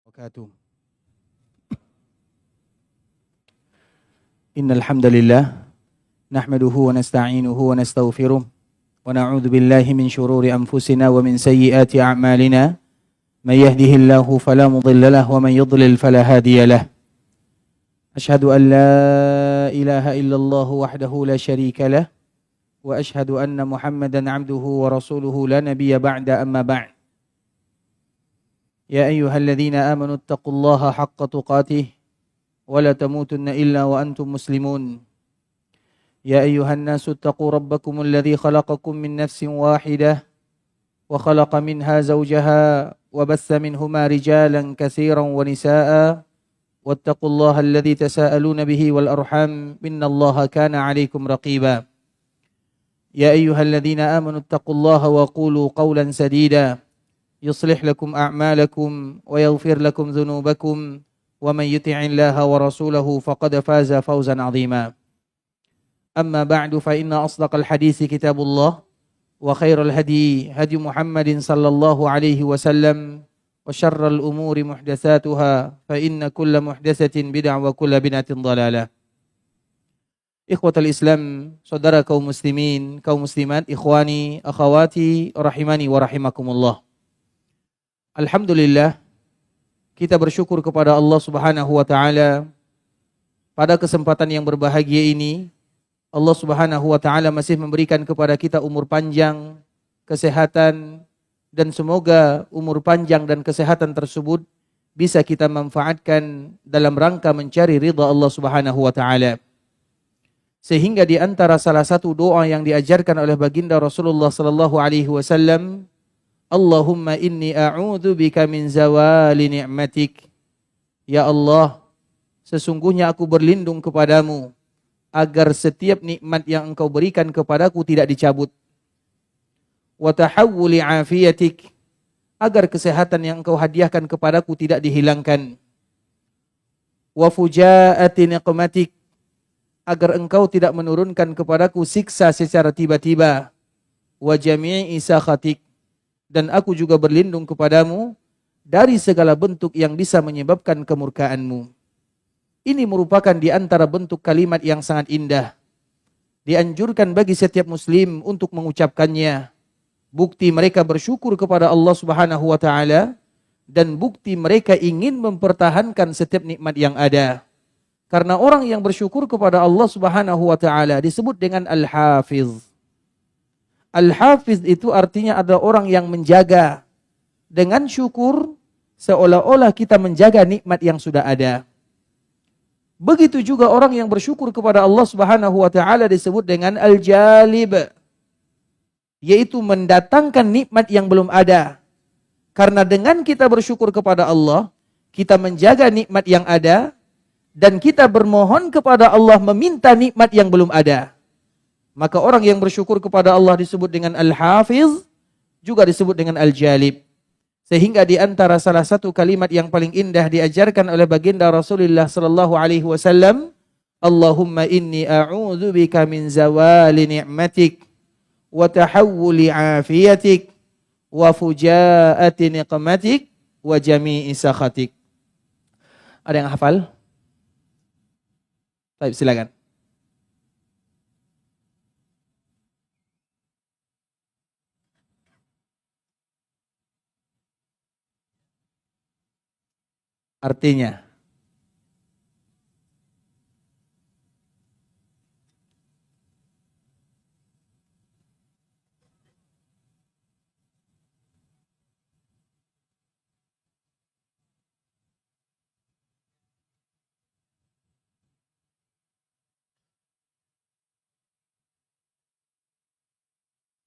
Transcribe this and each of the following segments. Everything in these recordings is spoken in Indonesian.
وبركاته. إن الحمد لله نحمده ونستعينه ونستغفره ونعوذ بالله من شرور أنفسنا ومن سيئات أعمالنا من يهده الله فلا مضل له ومن يضلل فلا هادي له أشهد أن لا إله إلا الله وحده لا شريك له وأشهد أن محمدا عبده ورسوله لا نبي بعد أما بعد يا أيها الذين آمنوا اتقوا الله حق تقاته ولا تموتن إلا وأنتم مسلمون يا أيها الناس اتقوا ربكم الذي خلقكم من نفس واحدة وخلق منها زوجها وبث منهما رجالا كثيرا ونساء واتقوا الله الذي تساءلون به والأرحام إن الله كان عليكم رقيبا يا أيها الذين آمنوا اتقوا الله وقولوا قولا سديدا يصلح لكم أعمالكم ويغفر لكم ذنوبكم ومن يطع الله ورسوله فقد فاز فوزا عظيما أما بعد فإن أصدق الحديث كتاب الله وخير الهدي هدي محمد صلى الله عليه وسلم وشر الأمور محدثاتها فإن كل محدثة بدعة وكل بدعة ضلالة. Ikhwatul Islam, saudara kaum muslimin, kaum muslimat, ikhwani, akhawati, rahimani wa rahimakumullah. Alhamdulillah, kita bersyukur kepada Allah Subhanahu wa taala pada kesempatan yang berbahagia ini. Allah Subhanahu wa taala masih memberikan kepada kita umur panjang, kesehatan, dan semoga umur panjang dan kesehatan tersebut bisa kita manfaatkan dalam rangka mencari ridha Allah Subhanahu wa taala. Sehingga di antara salah satu doa yang diajarkan oleh baginda Rasulullah sallallahu alaihi wasallam, Allahumma inni a'udzu bika min zawali ni'matik. Ya Allah, sesungguhnya aku berlindung kepadamu agar setiap nikmat yang Engkau berikan kepadaku tidak dicabut. Wa tahawuli afiyatik, agar kesehatan yang Engkau hadiahkan kepadaku tidak dihilangkan. Wa fujaati niqmatik, agar Engkau tidak menurunkan kepadaku siksa secara tiba-tiba. Wa jami'i sakhatik, dan aku juga berlindung kepadamu dari segala bentuk yang bisa menyebabkan kemurkaanmu. Ini merupakan di antara bentuk kalimat yang sangat indah. Dianjurkan bagi setiap muslim untuk mengucapkannya. Bukti mereka bersyukur kepada Allah Subhanahu wa taala dan bukti mereka ingin mempertahankan setiap nikmat yang ada. Karena orang yang bersyukur kepada Allah Subhanahu wa taala disebut dengan Al-Hafiz. Al-Hafiz itu artinya adalah orang yang menjaga. Dengan syukur seolah-olah kita menjaga nikmat yang sudah ada. Begitu juga orang yang bersyukur kepada Allah Subhanahu wa taala disebut dengan Al-Jalib, yaitu mendatangkan nikmat yang belum ada. Karena dengan kita bersyukur kepada Allah, kita menjaga nikmat yang ada. Dan kita bermohon kepada Allah meminta nikmat yang belum ada. Maka orang yang bersyukur kepada Allah disebut dengan Al-Hafiz, juga disebut dengan Al-Jalib. Sehingga di antara salah satu kalimat yang paling indah diajarkan oleh baginda Rasulullah sallallahu alaihi wasallam, Allahumma inni a'udzu bika min zawali ni'matik wa tahawuli afiyatik wa fujaati niqmatik wa jami'i sakhatik. Ada yang hafal? Baik, silakan. Artinya,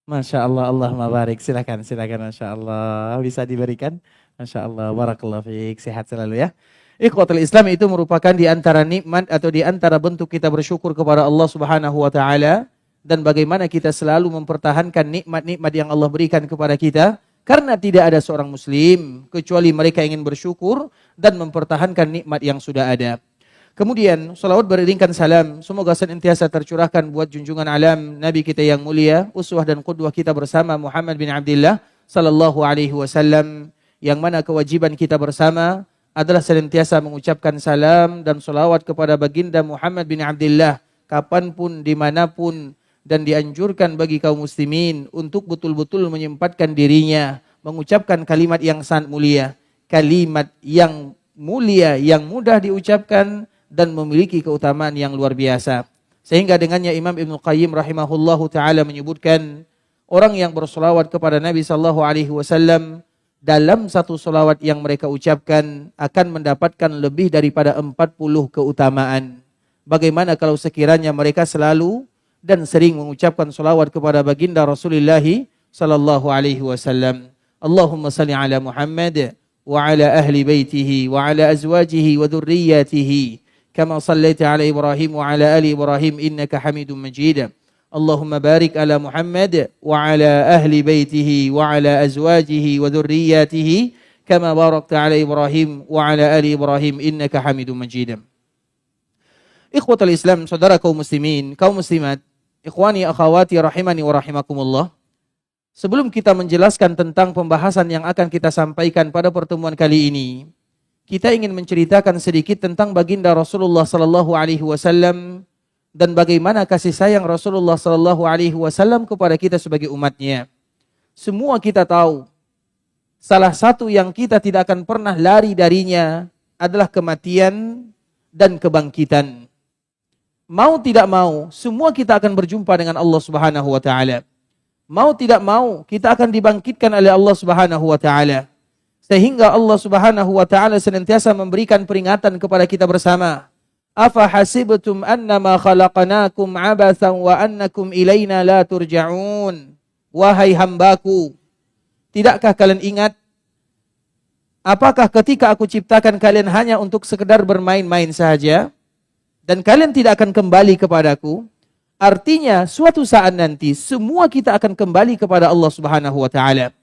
Masya Allah, Allahumma barik. Silakan, Masya Allah. Bisa diberikan? Masya Allah, barakallahu fiik. Sehat selalu ya. Ikhwatul Islam, itu merupakan di antara nikmat atau di antara bentuk kita bersyukur kepada Allah Subhanahu wa taala dan bagaimana kita selalu mempertahankan nikmat-nikmat yang Allah berikan kepada kita, karena tidak ada seorang muslim kecuali mereka ingin bersyukur dan mempertahankan nikmat yang sudah ada. Kemudian salawat beriringkan salam semoga senantiasa tercurahkan buat junjungan alam Nabi kita yang mulia, uswah dan qudwah kita bersama Muhammad bin Abdullah sallallahu alaihi wasallam, yang mana kewajiban kita bersama adalah senantiasa mengucapkan salam dan salawat kepada baginda Muhammad bin Abdullah kapanpun, dimanapun, dan dianjurkan bagi kaum muslimin untuk betul-betul menyempatkan dirinya mengucapkan kalimat yang sangat mulia, kalimat yang mulia, yang mudah diucapkan dan memiliki keutamaan yang luar biasa. Sehingga dengannya Imam Ibnu Qayyim rahimahullahu taala menyebutkan orang yang bersolawat kepada Nabi sallallahu alaihi wasallam dalam satu solawat yang mereka ucapkan akan mendapatkan lebih daripada 40 keutamaan. Bagaimana kalau sekiranya mereka selalu dan sering mengucapkan solawat kepada baginda Rasulullah sallallahu alaihi wasallam. Allahumma salli ala Muhammad wa ala ahli baitihi wa ala azwajihi wa dhurriyyatihi kama sallaita ala Ibrahim wa ala ali Ibrahim innaka Hamidum Majid. Allahumma barik ala Muhammad wa ala ahli baitihi wa ala azwajihi wa dhurriyyatihi kama barakta ala Ibrahim wa ala ali Ibrahim innaka Hamidum Majid. Ikhwatul Islam, saudara kaum muslimin, kaum muslimat, ikhwani akhawati rahimani wa rahimakumullah. Sebelum kita menjelaskan tentang pembahasan yang akan kita sampaikan pada pertemuan kali ini, kita ingin menceritakan sedikit tentang baginda Rasulullah sallallahu alaihi wasallam dan bagaimana kasih sayang Rasulullah sallallahu alaihi wasallam kepada kita sebagai umatnya. Semua kita tahu, salah satu yang kita tidak akan pernah lari darinya adalah kematian dan kebangkitan. Mau tidak mau, semua kita akan berjumpa dengan Allah Subhanahu wa taala. Mau tidak mau, kita akan dibangkitkan oleh Allah Subhanahu wa taala. Sehingga Allah Subhanahu wa taala senantiasa memberikan peringatan kepada kita bersama. Afa hasibtum annama khalaqnakum abathan wa annakum ilaina la turja'un. Wahai hambaku, tidakkah kalian ingat apakah ketika aku ciptakan kalian hanya untuk sekedar bermain-main saja dan kalian tidak akan kembali kepadaku? Artinya suatu saat nanti semua kita akan kembali kepada Allah Subhanahu wa taala.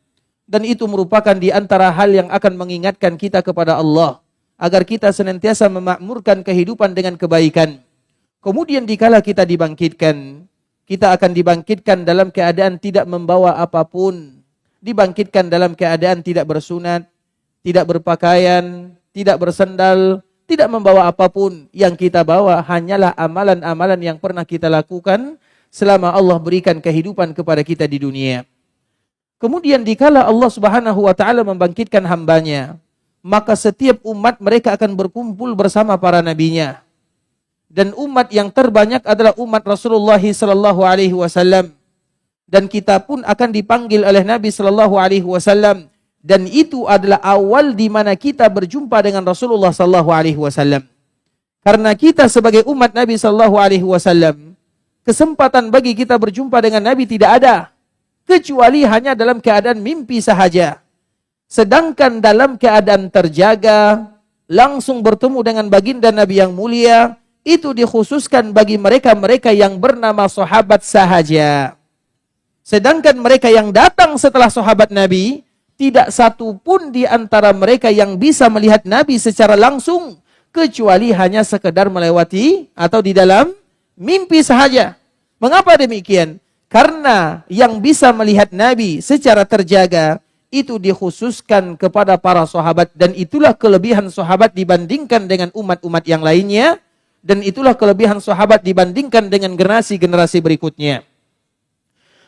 Dan itu merupakan di antara hal yang akan mengingatkan kita kepada Allah agar kita senantiasa memakmurkan kehidupan dengan kebaikan. Kemudian dikala kita dibangkitkan, kita akan dibangkitkan dalam keadaan tidak membawa apapun. Dibangkitkan dalam keadaan tidak bersunat, tidak berpakaian, tidak bersandal, tidak membawa apapun. Yang kita bawa hanyalah amalan-amalan yang pernah kita lakukan selama Allah berikan kehidupan kepada kita di dunia. Kemudian dikala Allah Subhanahu wa taala membangkitkan hambanya, maka setiap umat mereka akan berkumpul bersama para nabinya. Dan umat yang terbanyak adalah umat Rasulullah sallallahu alaihi wasallam. Dan kita pun akan dipanggil oleh Nabi sallallahu alaihi wasallam, dan itu adalah awal di mana kita berjumpa dengan Rasulullah sallallahu alaihi wasallam. Karena kita sebagai umat Nabi sallallahu alaihi wasallam, kesempatan bagi kita berjumpa dengan Nabi tidak ada kecuali hanya dalam keadaan mimpi sahaja. Sedangkan dalam keadaan terjaga, langsung bertemu dengan baginda Nabi yang mulia, itu dikhususkan bagi mereka-mereka yang bernama sahabat sahaja. Sedangkan mereka yang datang setelah sahabat Nabi, tidak satu pun di antara mereka yang bisa melihat Nabi secara langsung, kecuali hanya sekedar melewati atau di dalam mimpi sahaja. Mengapa demikian? Karena yang bisa melihat Nabi secara terjaga, itu dikhususkan kepada para sahabat, dan itulah kelebihan sahabat dibandingkan dengan umat-umat yang lainnya, dan itulah kelebihan sahabat dibandingkan dengan generasi-generasi berikutnya.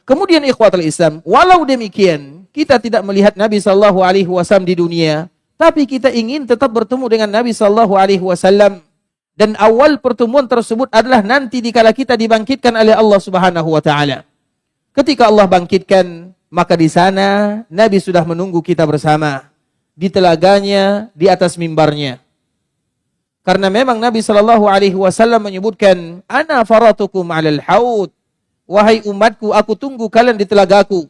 Kemudian ikhwatul Islam, walau demikian kita tidak melihat Nabi sallallahu alaihi wasallam di dunia, tapi kita ingin tetap bertemu dengan Nabi sallallahu alaihi wasallam, dan awal pertemuan tersebut adalah nanti dikala kita dibangkitkan oleh Allah Subhanahu wa taala. Ketika Allah bangkitkan, maka di sana Nabi sudah menunggu kita bersama di telaganya, di atas mimbarnya. Karena memang Nabi sallallahu alaihi wasallam menyebutkan, "Ana faratukum 'alal haud." Wahai umatku, aku tunggu kalian di telagaku.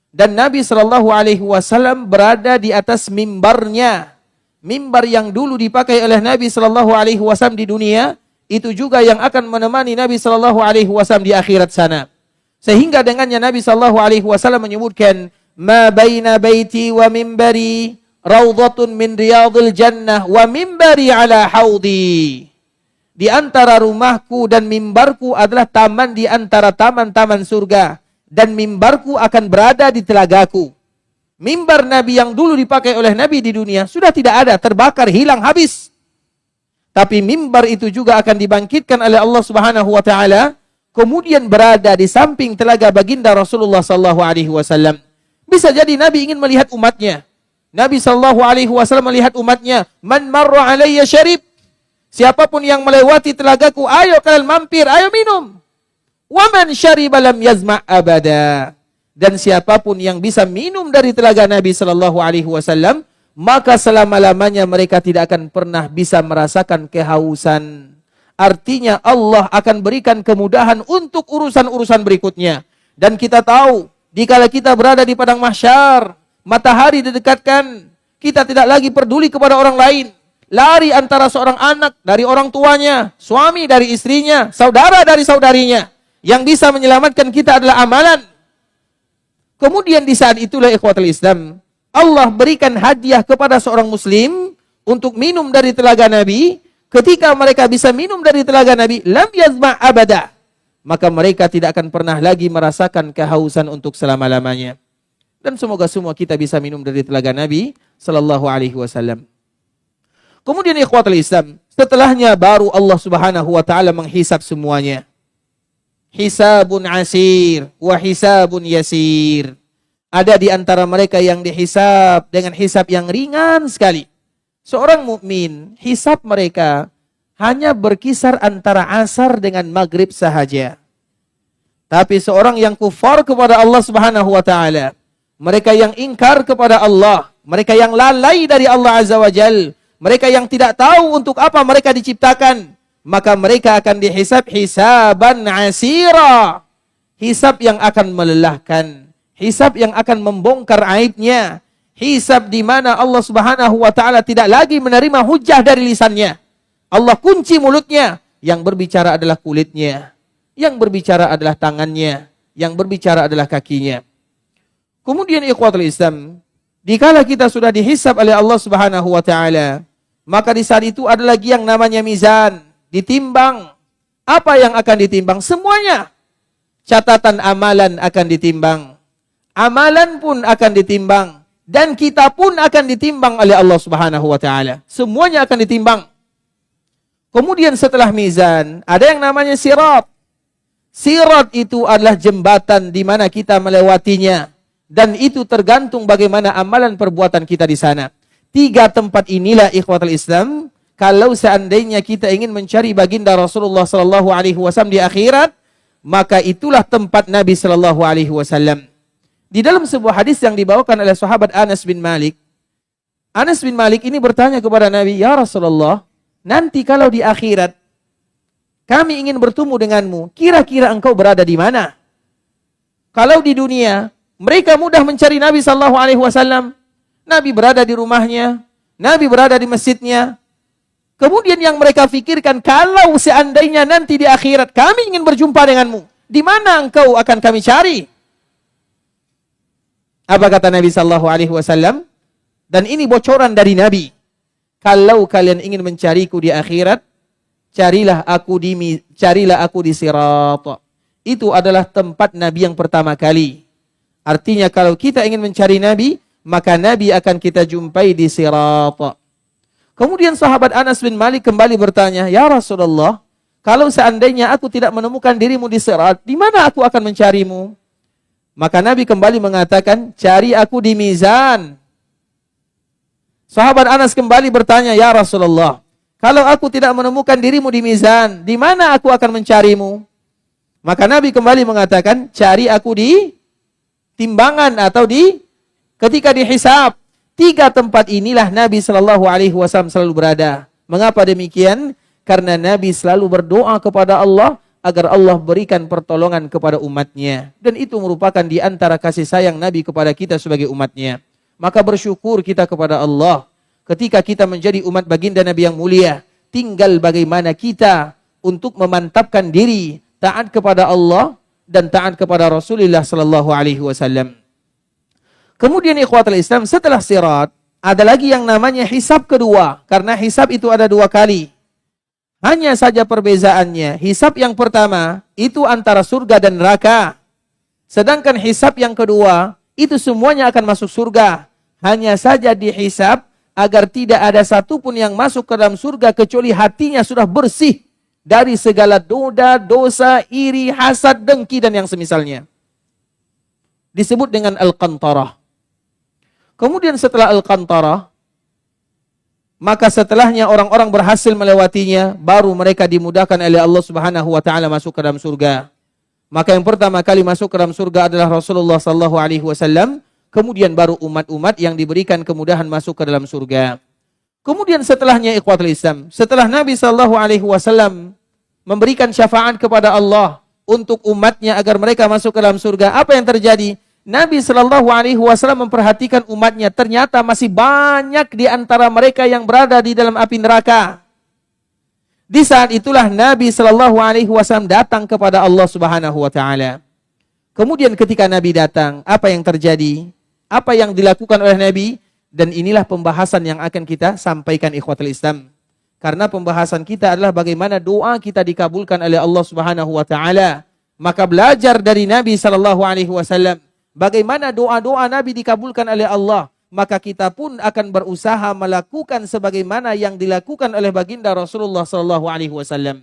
Dan Nabi sallallahu alaihi wasallam berada di atas mimbarnya. Mimbar yang dulu dipakai oleh Nabi sallallahu alaihi wasallam di dunia, itu juga yang akan menemani Nabi sallallahu alaihi wasallam di akhirat sana. Sehingga dengannya Nabi sallallahu alaihi wasallam menyebutkan, "Ma baina baiti wa mimbari raudhatun min riyadil jannah wa mimbari ala haudi." Di antara rumahku dan mimbarku adalah taman di antara taman-taman surga, dan mimbarku akan berada di telagaku. Mimbar Nabi yang dulu dipakai oleh Nabi di dunia sudah tidak ada, terbakar, hilang, habis. Tapi mimbar itu juga akan dibangkitkan oleh Allah Subhanahu wa taala, kemudian berada di samping telaga baginda Rasulullah sallallahu alaihi wasallam. Bisa jadi Nabi ingin melihat umatnya. Nabi sallallahu alaihi wasallam melihat umatnya, "Man marra alayya syarib." Siapapun yang melewati telagaku, ayo kalian mampir, ayo minum. "Wa man syariba lam yazma' abada." Dan siapapun yang bisa minum dari telaga Nabi sallallahu alaihi wasallam, maka selama-lamanya mereka tidak akan pernah bisa merasakan kehausan. Artinya Allah akan berikan kemudahan untuk urusan-urusan berikutnya. Dan kita tahu, dikala kita berada di padang mahsyar, matahari didekatkan, kita tidak lagi peduli kepada orang lain. Lari antara seorang anak dari orang tuanya, suami dari istrinya, saudara dari saudarinya. Yang bisa menyelamatkan kita adalah amalan. Kemudian di saat itulah ikhwatul Islam, Allah berikan hadiah kepada seorang muslim untuk minum dari telaga Nabi. Ketika mereka bisa minum dari telaga Nabi, lam yazma' abada. Maka mereka tidak akan pernah lagi merasakan kehausan untuk selama-lamanya. Dan semoga semua kita bisa minum dari telaga Nabi sallallahu alaihi wasallam. Kemudian ikhwatul Islam, setelahnya baru Allah Subhanahu wa taala menghisab semuanya. Hisabun asir wa hisabun yasir. Ada di antara mereka yang dihisab dengan hisab yang ringan sekali. Seorang mukmin, hisab mereka hanya berkisar antara asar dengan maghrib sahaja. Tapi seorang yang kufar kepada Allah Subhanahu wa taala, mereka yang ingkar kepada Allah, mereka yang lalai dari Allah Azza wa Jal, mereka yang tidak tahu untuk apa mereka diciptakan, maka mereka akan dihisab hisaban asira. Hisab yang akan melelahkan, hisab yang akan membongkar aibnya, hisab di mana Allah Subhanahu wa taala tidak lagi menerima hujah dari lisannya. Allah kunci mulutnya, yang berbicara adalah kulitnya, yang berbicara adalah tangannya, yang berbicara adalah kakinya. Kemudian ikhwatul Islam, dikala kita sudah dihisab oleh Allah Subhanahu wa taala, maka di saat itu ada lagi yang namanya mizan. Ditimbang. Apa yang akan ditimbang? Semuanya. Catatan amalan akan ditimbang. Amalan pun akan ditimbang. Dan kita pun akan ditimbang oleh Allah Subhanahu wa taala. Semuanya akan ditimbang. Kemudian setelah mizan, ada yang namanya sirat. Sirat itu adalah jembatan di mana kita melewatinya. Dan itu tergantung bagaimana amalan perbuatan kita di sana. 3 tempat inilah ikhwatul Islam. Kalau seandainya kita ingin mencari baginda Rasulullah sallallahu alaihi wasallam di akhirat, maka itulah tempat Nabi sallallahu alaihi wasallam. Di dalam sebuah hadis yang dibawakan oleh sahabat Anas bin Malik, Anas bin Malik ini bertanya kepada Nabi, "Ya Rasulullah, nanti kalau di akhirat kami ingin bertemu denganmu, kira-kira engkau berada di mana?" Kalau di dunia mereka mudah mencari Nabi sallallahu alaihi wasallam, Nabi berada di rumahnya, Nabi berada di masjidnya. Kemudian yang mereka fikirkan, kalau seandainya nanti di akhirat kami ingin berjumpa denganmu, di mana engkau akan kami cari? Apa kata Nabi sallallahu alaihi wasallam? Dan ini bocoran dari Nabi. Kalau kalian ingin mencariku di akhirat, carilah aku di sirat. Itu adalah tempat Nabi yang pertama kali. Artinya kalau kita ingin mencari Nabi, maka Nabi akan kita jumpai di sirat. Kemudian sahabat Anas bin Malik kembali bertanya, "Ya Rasulullah, kalau seandainya aku tidak menemukan dirimu di sirat, di mana aku akan mencarimu?" Maka Nabi kembali mengatakan, "Cari aku di mizan." Sahabat Anas kembali bertanya, "Ya Rasulullah, kalau aku tidak menemukan dirimu di mizan, di mana aku akan mencarimu?" Maka Nabi kembali mengatakan, "Cari aku di timbangan atau ketika dihisab." 3 tempat inilah Nabi sallallahu alaihi wasallam selalu berada. Mengapa demikian? Karena Nabi selalu berdoa kepada Allah agar Allah berikan pertolongan kepada umatnya. Dan itu merupakan di antara kasih sayang Nabi kepada kita sebagai umatnya. Maka bersyukur kita kepada Allah ketika kita menjadi umat baginda Nabi yang mulia. Tinggal bagaimana kita untuk memantapkan diri taat kepada Allah dan taat kepada Rasulullah sallallahu alaihi wasallam. Kemudian ikhwatul Islam, setelah sirat, ada lagi yang namanya hisab kedua. Karena hisab itu ada 2 kali. Hanya saja perbezaannya, hisab yang pertama, itu antara surga dan neraka. Sedangkan hisab yang kedua, itu semuanya akan masuk surga. Hanya saja dihisab agar tidak ada satupun yang masuk ke dalam surga kecuali hatinya sudah bersih dari segala noda, dosa, iri, hasad, dengki, dan yang semisalnya. Disebut dengan Al-Qantarah. Kemudian setelah Al-Qantarah, maka setelahnya orang-orang berhasil melewatinya, baru mereka dimudahkan oleh Allah Subhanahu wa taala masuk ke dalam surga. Maka yang pertama kali masuk ke dalam surga adalah Rasulullah sallallahu alaihi wasallam, kemudian baru umat-umat yang diberikan kemudahan masuk ke dalam surga. Kemudian setelahnya ikhwatul Islam, setelah Nabi sallallahu alaihi wasallam memberikan syafaat kepada Allah untuk umatnya agar mereka masuk ke dalam surga, apa yang terjadi? Nabi sallallahu alaihi wasallam memperhatikan umatnya, ternyata masih banyak di antara mereka yang berada di dalam api neraka. Di saat itulah Nabi sallallahu alaihi wasallam datang kepada Allah Subhanahu wa taala. Kemudian ketika Nabi datang, apa yang terjadi? Apa yang dilakukan oleh Nabi? Dan inilah pembahasan yang akan kita sampaikan ikhwatul Islam. Karena pembahasan kita adalah bagaimana doa kita dikabulkan oleh Allah Subhanahu wa taala. Maka belajar dari Nabi sallallahu alaihi wasallam bagaimana doa-doa Nabi dikabulkan oleh Allah, maka kita pun akan berusaha melakukan sebagaimana yang dilakukan oleh baginda Rasulullah sallallahu alaihi wasallam.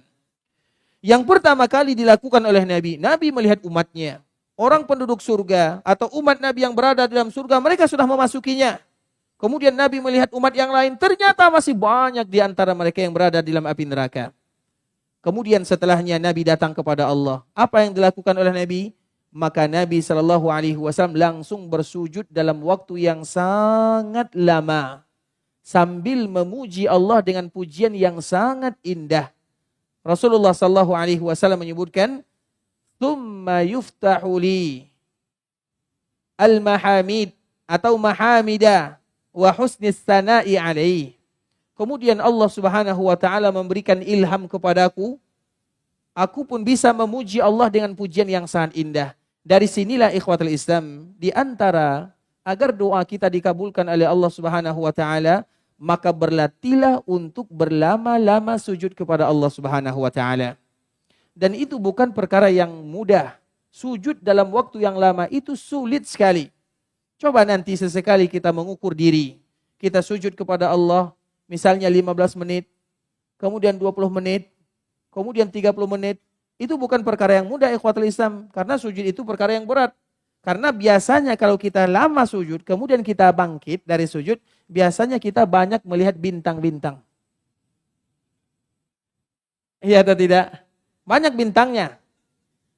Yang pertama kali dilakukan oleh Nabi, Nabi melihat umatnya, orang penduduk surga atau umat Nabi yang berada dalam surga, mereka sudah memasukinya. Kemudian Nabi melihat umat yang lain, ternyata masih banyak di antara mereka yang berada di dalam api neraka. Kemudian setelahnya Nabi datang kepada Allah. Apa yang dilakukan oleh Nabi? Maka Nabi sallallahu alaihi wasallam langsung bersujud dalam waktu yang sangat lama sambil memuji Allah dengan pujian yang sangat indah. Rasulullah sallallahu alaihi wasallam menyebutkan, "Tsumma yuftahu li al-mahamid atau mahamida wa husnis sana'i alaihi." Kemudian Allah Subhanahu wa taala memberikan ilham kepadaku, aku pun bisa memuji Allah dengan pujian yang sangat indah. Dari sinilah ikhwatul Islam, di antara agar doa kita dikabulkan oleh Allah Subhanahu wa taala, maka berlatihlah untuk berlama-lama sujud kepada Allah Subhanahu wa taala. Dan itu bukan perkara yang mudah. Sujud dalam waktu yang lama itu sulit sekali. Coba nanti sesekali kita mengukur diri. Kita sujud kepada Allah misalnya 15 menit, kemudian 20 menit, kemudian 30 menit. Itu bukan perkara yang mudah ikhwatul Islam, karena sujud itu perkara yang berat. Karena biasanya kalau kita lama sujud, kemudian kita bangkit dari sujud, biasanya kita banyak melihat bintang-bintang. Iya atau tidak? Banyak bintangnya.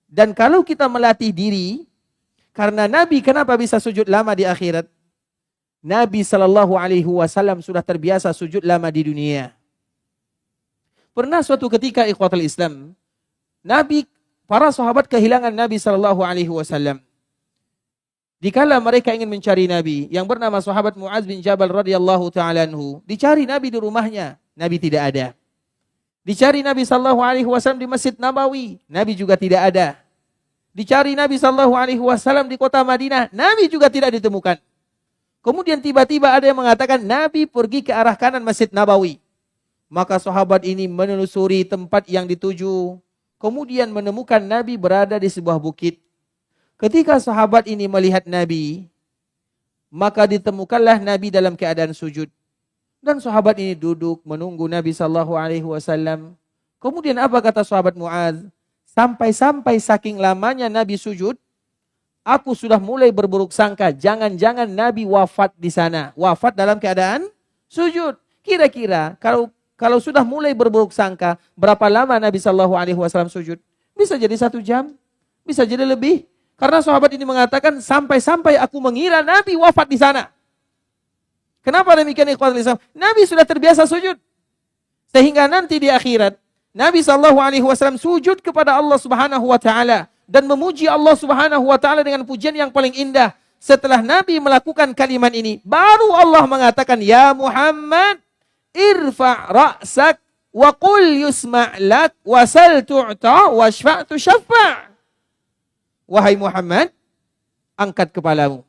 Dan kalau kita melatih diri, karena Nabi kenapa bisa sujud lama di akhirat? Nabi sallallahu alaihi wasallam sudah terbiasa sujud lama di dunia. Pernah suatu ketika ikhwatul Islam, para sahabat kehilangan Nabi sallallahu alaihi wasallam. Dikala mereka ingin mencari Nabi, yang bernama sahabat Muaz bin Jabal radhiyallahu taala anhu, dicari Nabi di rumahnya, Nabi tidak ada. Dicari Nabi sallallahu alaihi wasallam di Masjid Nabawi, Nabi juga tidak ada. Dicari Nabi sallallahu alaihi wasallam di kota Madinah, Nabi juga tidak ditemukan. Kemudian tiba-tiba ada yang mengatakan Nabi pergi ke arah kanan Masjid Nabawi. Maka sahabat ini menelusuri tempat yang dituju, kemudian menemukan Nabi berada di sebuah bukit. Ketika sahabat ini melihat Nabi, maka ditemukanlah Nabi dalam keadaan sujud. Dan sahabat ini duduk menunggu Nabi sallallahu alaihi wasallam. Kemudian apa kata sahabat Muaz? Sampai-sampai saking lamanya Nabi sujud, aku sudah mulai berburuk sangka, jangan-jangan Nabi wafat di sana. Wafat dalam keadaan sujud. Kira-kira kalau sudah mulai berburuk sangka, berapa lama Nabi sallallahu alaihi wasallam sujud? Bisa jadi 1 jam, bisa jadi lebih. Karena sahabat ini mengatakan sampai-sampai aku mengira Nabi wafat di sana. Kenapa demikian ikhwatul Islam? Nabi sudah terbiasa sujud. Sehingga nanti di akhirat Nabi sallallahu alaihi wasallam sujud kepada Allah Subhanahu wa taala dan memuji Allah Subhanahu wa taala dengan pujian yang paling indah. Setelah Nabi melakukan kalimat ini, baru Allah mengatakan, "Ya Muhammad, irfa' ra'sak wa qul yusma' lak wa sal tu'ta wa syfa' tusyaffa'." Wahai Muhammad, angkat kepalamu.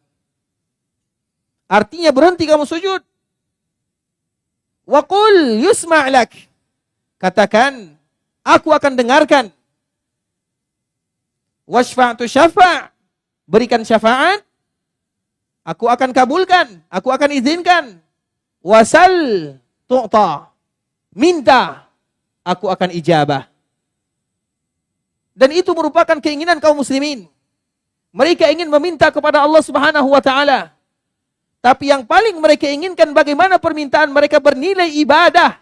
Artinya berhenti kamu sujud. Wa qul yusma' lak. Katakan, aku akan dengarkan. Wa syfa' tusyaffa'. Berikan syafaat aku akan kabulkan, aku akan izinkan. Wasal tu'ta, minta, aku akan ijabah. Dan itu merupakan keinginan kaum muslimin. Mereka ingin meminta kepada Allah Subhanahu wa taala. Tapi yang paling mereka inginkan bagaimana permintaan mereka bernilai ibadah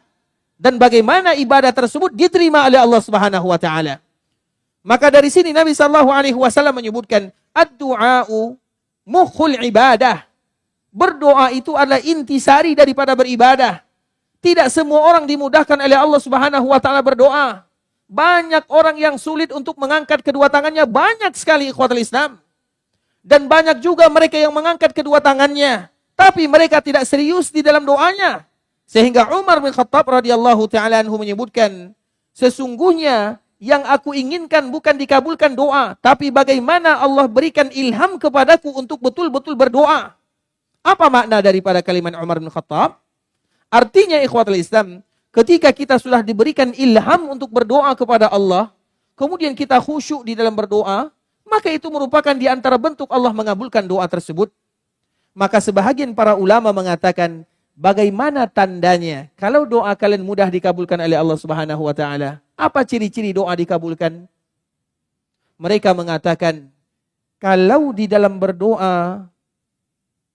dan bagaimana ibadah tersebut diterima oleh Allah Subhanahu wa taala. Maka dari sini Nabi sallallahu alaihi wasallam menyebutkan ad-du'a'u mukhul ibadah. Berdoa itu adalah intisari daripada beribadah. Tidak semua orang dimudahkan oleh Allah Subhanahu wa taala berdoa. Banyak orang yang sulit untuk mengangkat kedua tangannya, banyak sekali ikhwatul Islam. Dan banyak juga mereka yang mengangkat kedua tangannya, tapi mereka tidak serius di dalam doanya. Sehingga Umar bin Khattab radhiyallahu taala anhu menyebutkan, sesungguhnya yang aku inginkan bukan dikabulkan doa, tapi bagaimana Allah berikan ilham kepadaku untuk betul-betul berdoa. Apa makna daripada kalimat Umar bin Khattab? Artinya ikhwatul Islam, ketika kita sudah diberikan ilham untuk berdoa kepada Allah, kemudian kita khusyuk di dalam berdoa, maka itu merupakan di antara bentuk Allah mengabulkan doa tersebut. Maka sebahagian para ulama mengatakan, bagaimana tandanya kalau doa kalian mudah dikabulkan oleh Allah Subhanahu wa taala? Apa ciri-ciri doa dikabulkan? Mereka mengatakan, kalau di dalam berdoa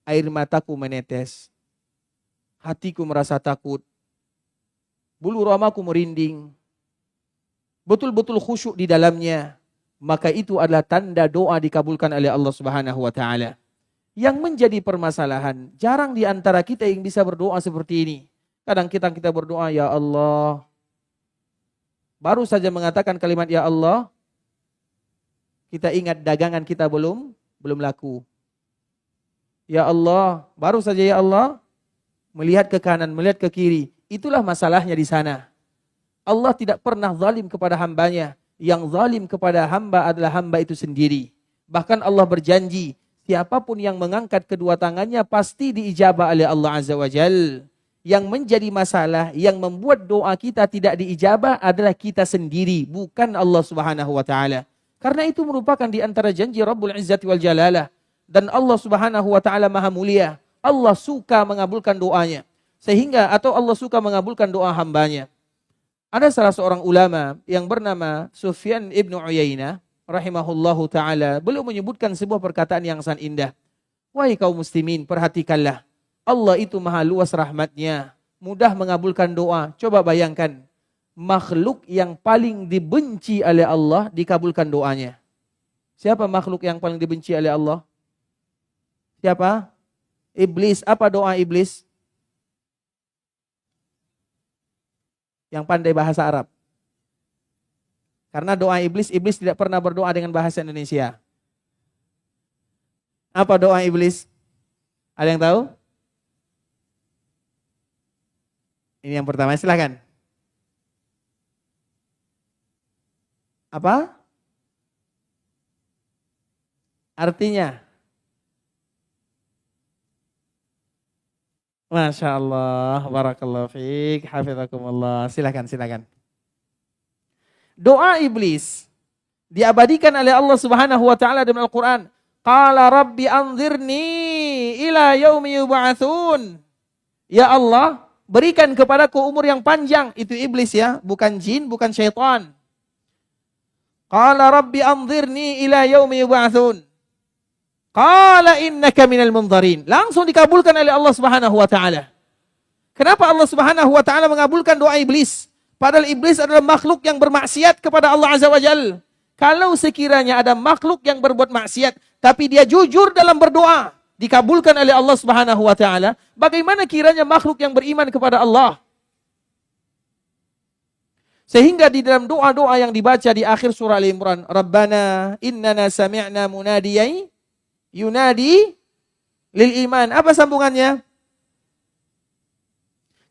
air mataku menetes, hatiku merasa takut, bulu ramaku merinding, betul-betul khusyuk di dalamnya, maka itu adalah tanda doa dikabulkan oleh Allah Subhanahu wa taala. Yang menjadi permasalahan, jarang di antara kita yang bisa berdoa seperti ini. Kadang kita berdoa, ya Allah, baru saja mengatakan kalimat ya Allah, kita ingat dagangan kita belum laku. Ya Allah, baru saja ya Allah, melihat ke kanan, melihat ke kiri. Itulah masalahnya di sana. Allah tidak pernah zalim kepada hambanya. Yang zalim kepada hamba adalah hamba itu sendiri. Bahkan Allah berjanji, siapapun yang mengangkat kedua tangannya pasti diijabah oleh Allah Azza wa Jal. Yang menjadi masalah, yang membuat doa kita tidak diijabah adalah kita sendiri, bukan Allah Subhanahu wa taala. Karena itu merupakan di antara janji Rabbul Izzati wal Jalalah. Dan Allah Subhanahu wa taala Maha Mulia. Allah suka mengabulkan doanya. Sehingga atau Allah suka mengabulkan doa hambanya. Ada salah seorang ulama yang bernama Sufyan ibnu Uyainah rahimahullahu ta'ala. Beliau menyebutkan sebuah perkataan yang sangat indah. Wahai kaum muslimin, perhatikanlah. Allah itu maha luas rahmatnya. Mudah mengabulkan doa. Coba bayangkan. Makhluk yang paling dibenci oleh Allah dikabulkan doanya. Siapa makhluk yang paling dibenci oleh Allah? Siapa? Iblis. Apa doa iblis? Yang pandai bahasa Arab. Karena doa iblis tidak pernah berdoa dengan bahasa Indonesia. Apa doa iblis? Ada yang tahu? Ini yang pertama, silakan. Apa? Artinya? Masya Allah, barakallahu fiik, hafizakumullah. Silakan. Doa iblis diabadikan oleh Allah Subhanahu wa taala dalam Al-Qur'an. Qala rabbi anzirni ila yaumi yub'atsun. Ya Allah, berikan kepadaku umur yang panjang. Itu iblis ya, bukan jin, bukan syaitan. Qala rabbi anzirni ila yaumi yub'atsun. Qala innaka minal munzarin. Langsung dikabulkan oleh Allah Subhanahu wa taala. Kenapa Allah Subhanahu wa taala mengabulkan doa iblis? Padahal iblis adalah makhluk yang bermaksiat kepada Allah Azza wa Jalla. Kalau sekiranya ada makhluk yang berbuat maksiat tapi dia jujur dalam berdoa, dikabulkan oleh Allah Subhanahu wa taala, bagaimana kiranya makhluk yang beriman kepada Allah? Sehingga di dalam doa-doa yang dibaca di akhir surah Al-Imran, Rabbana innana sami'na munadiyan yunadi lil iman. Apa sambungannya?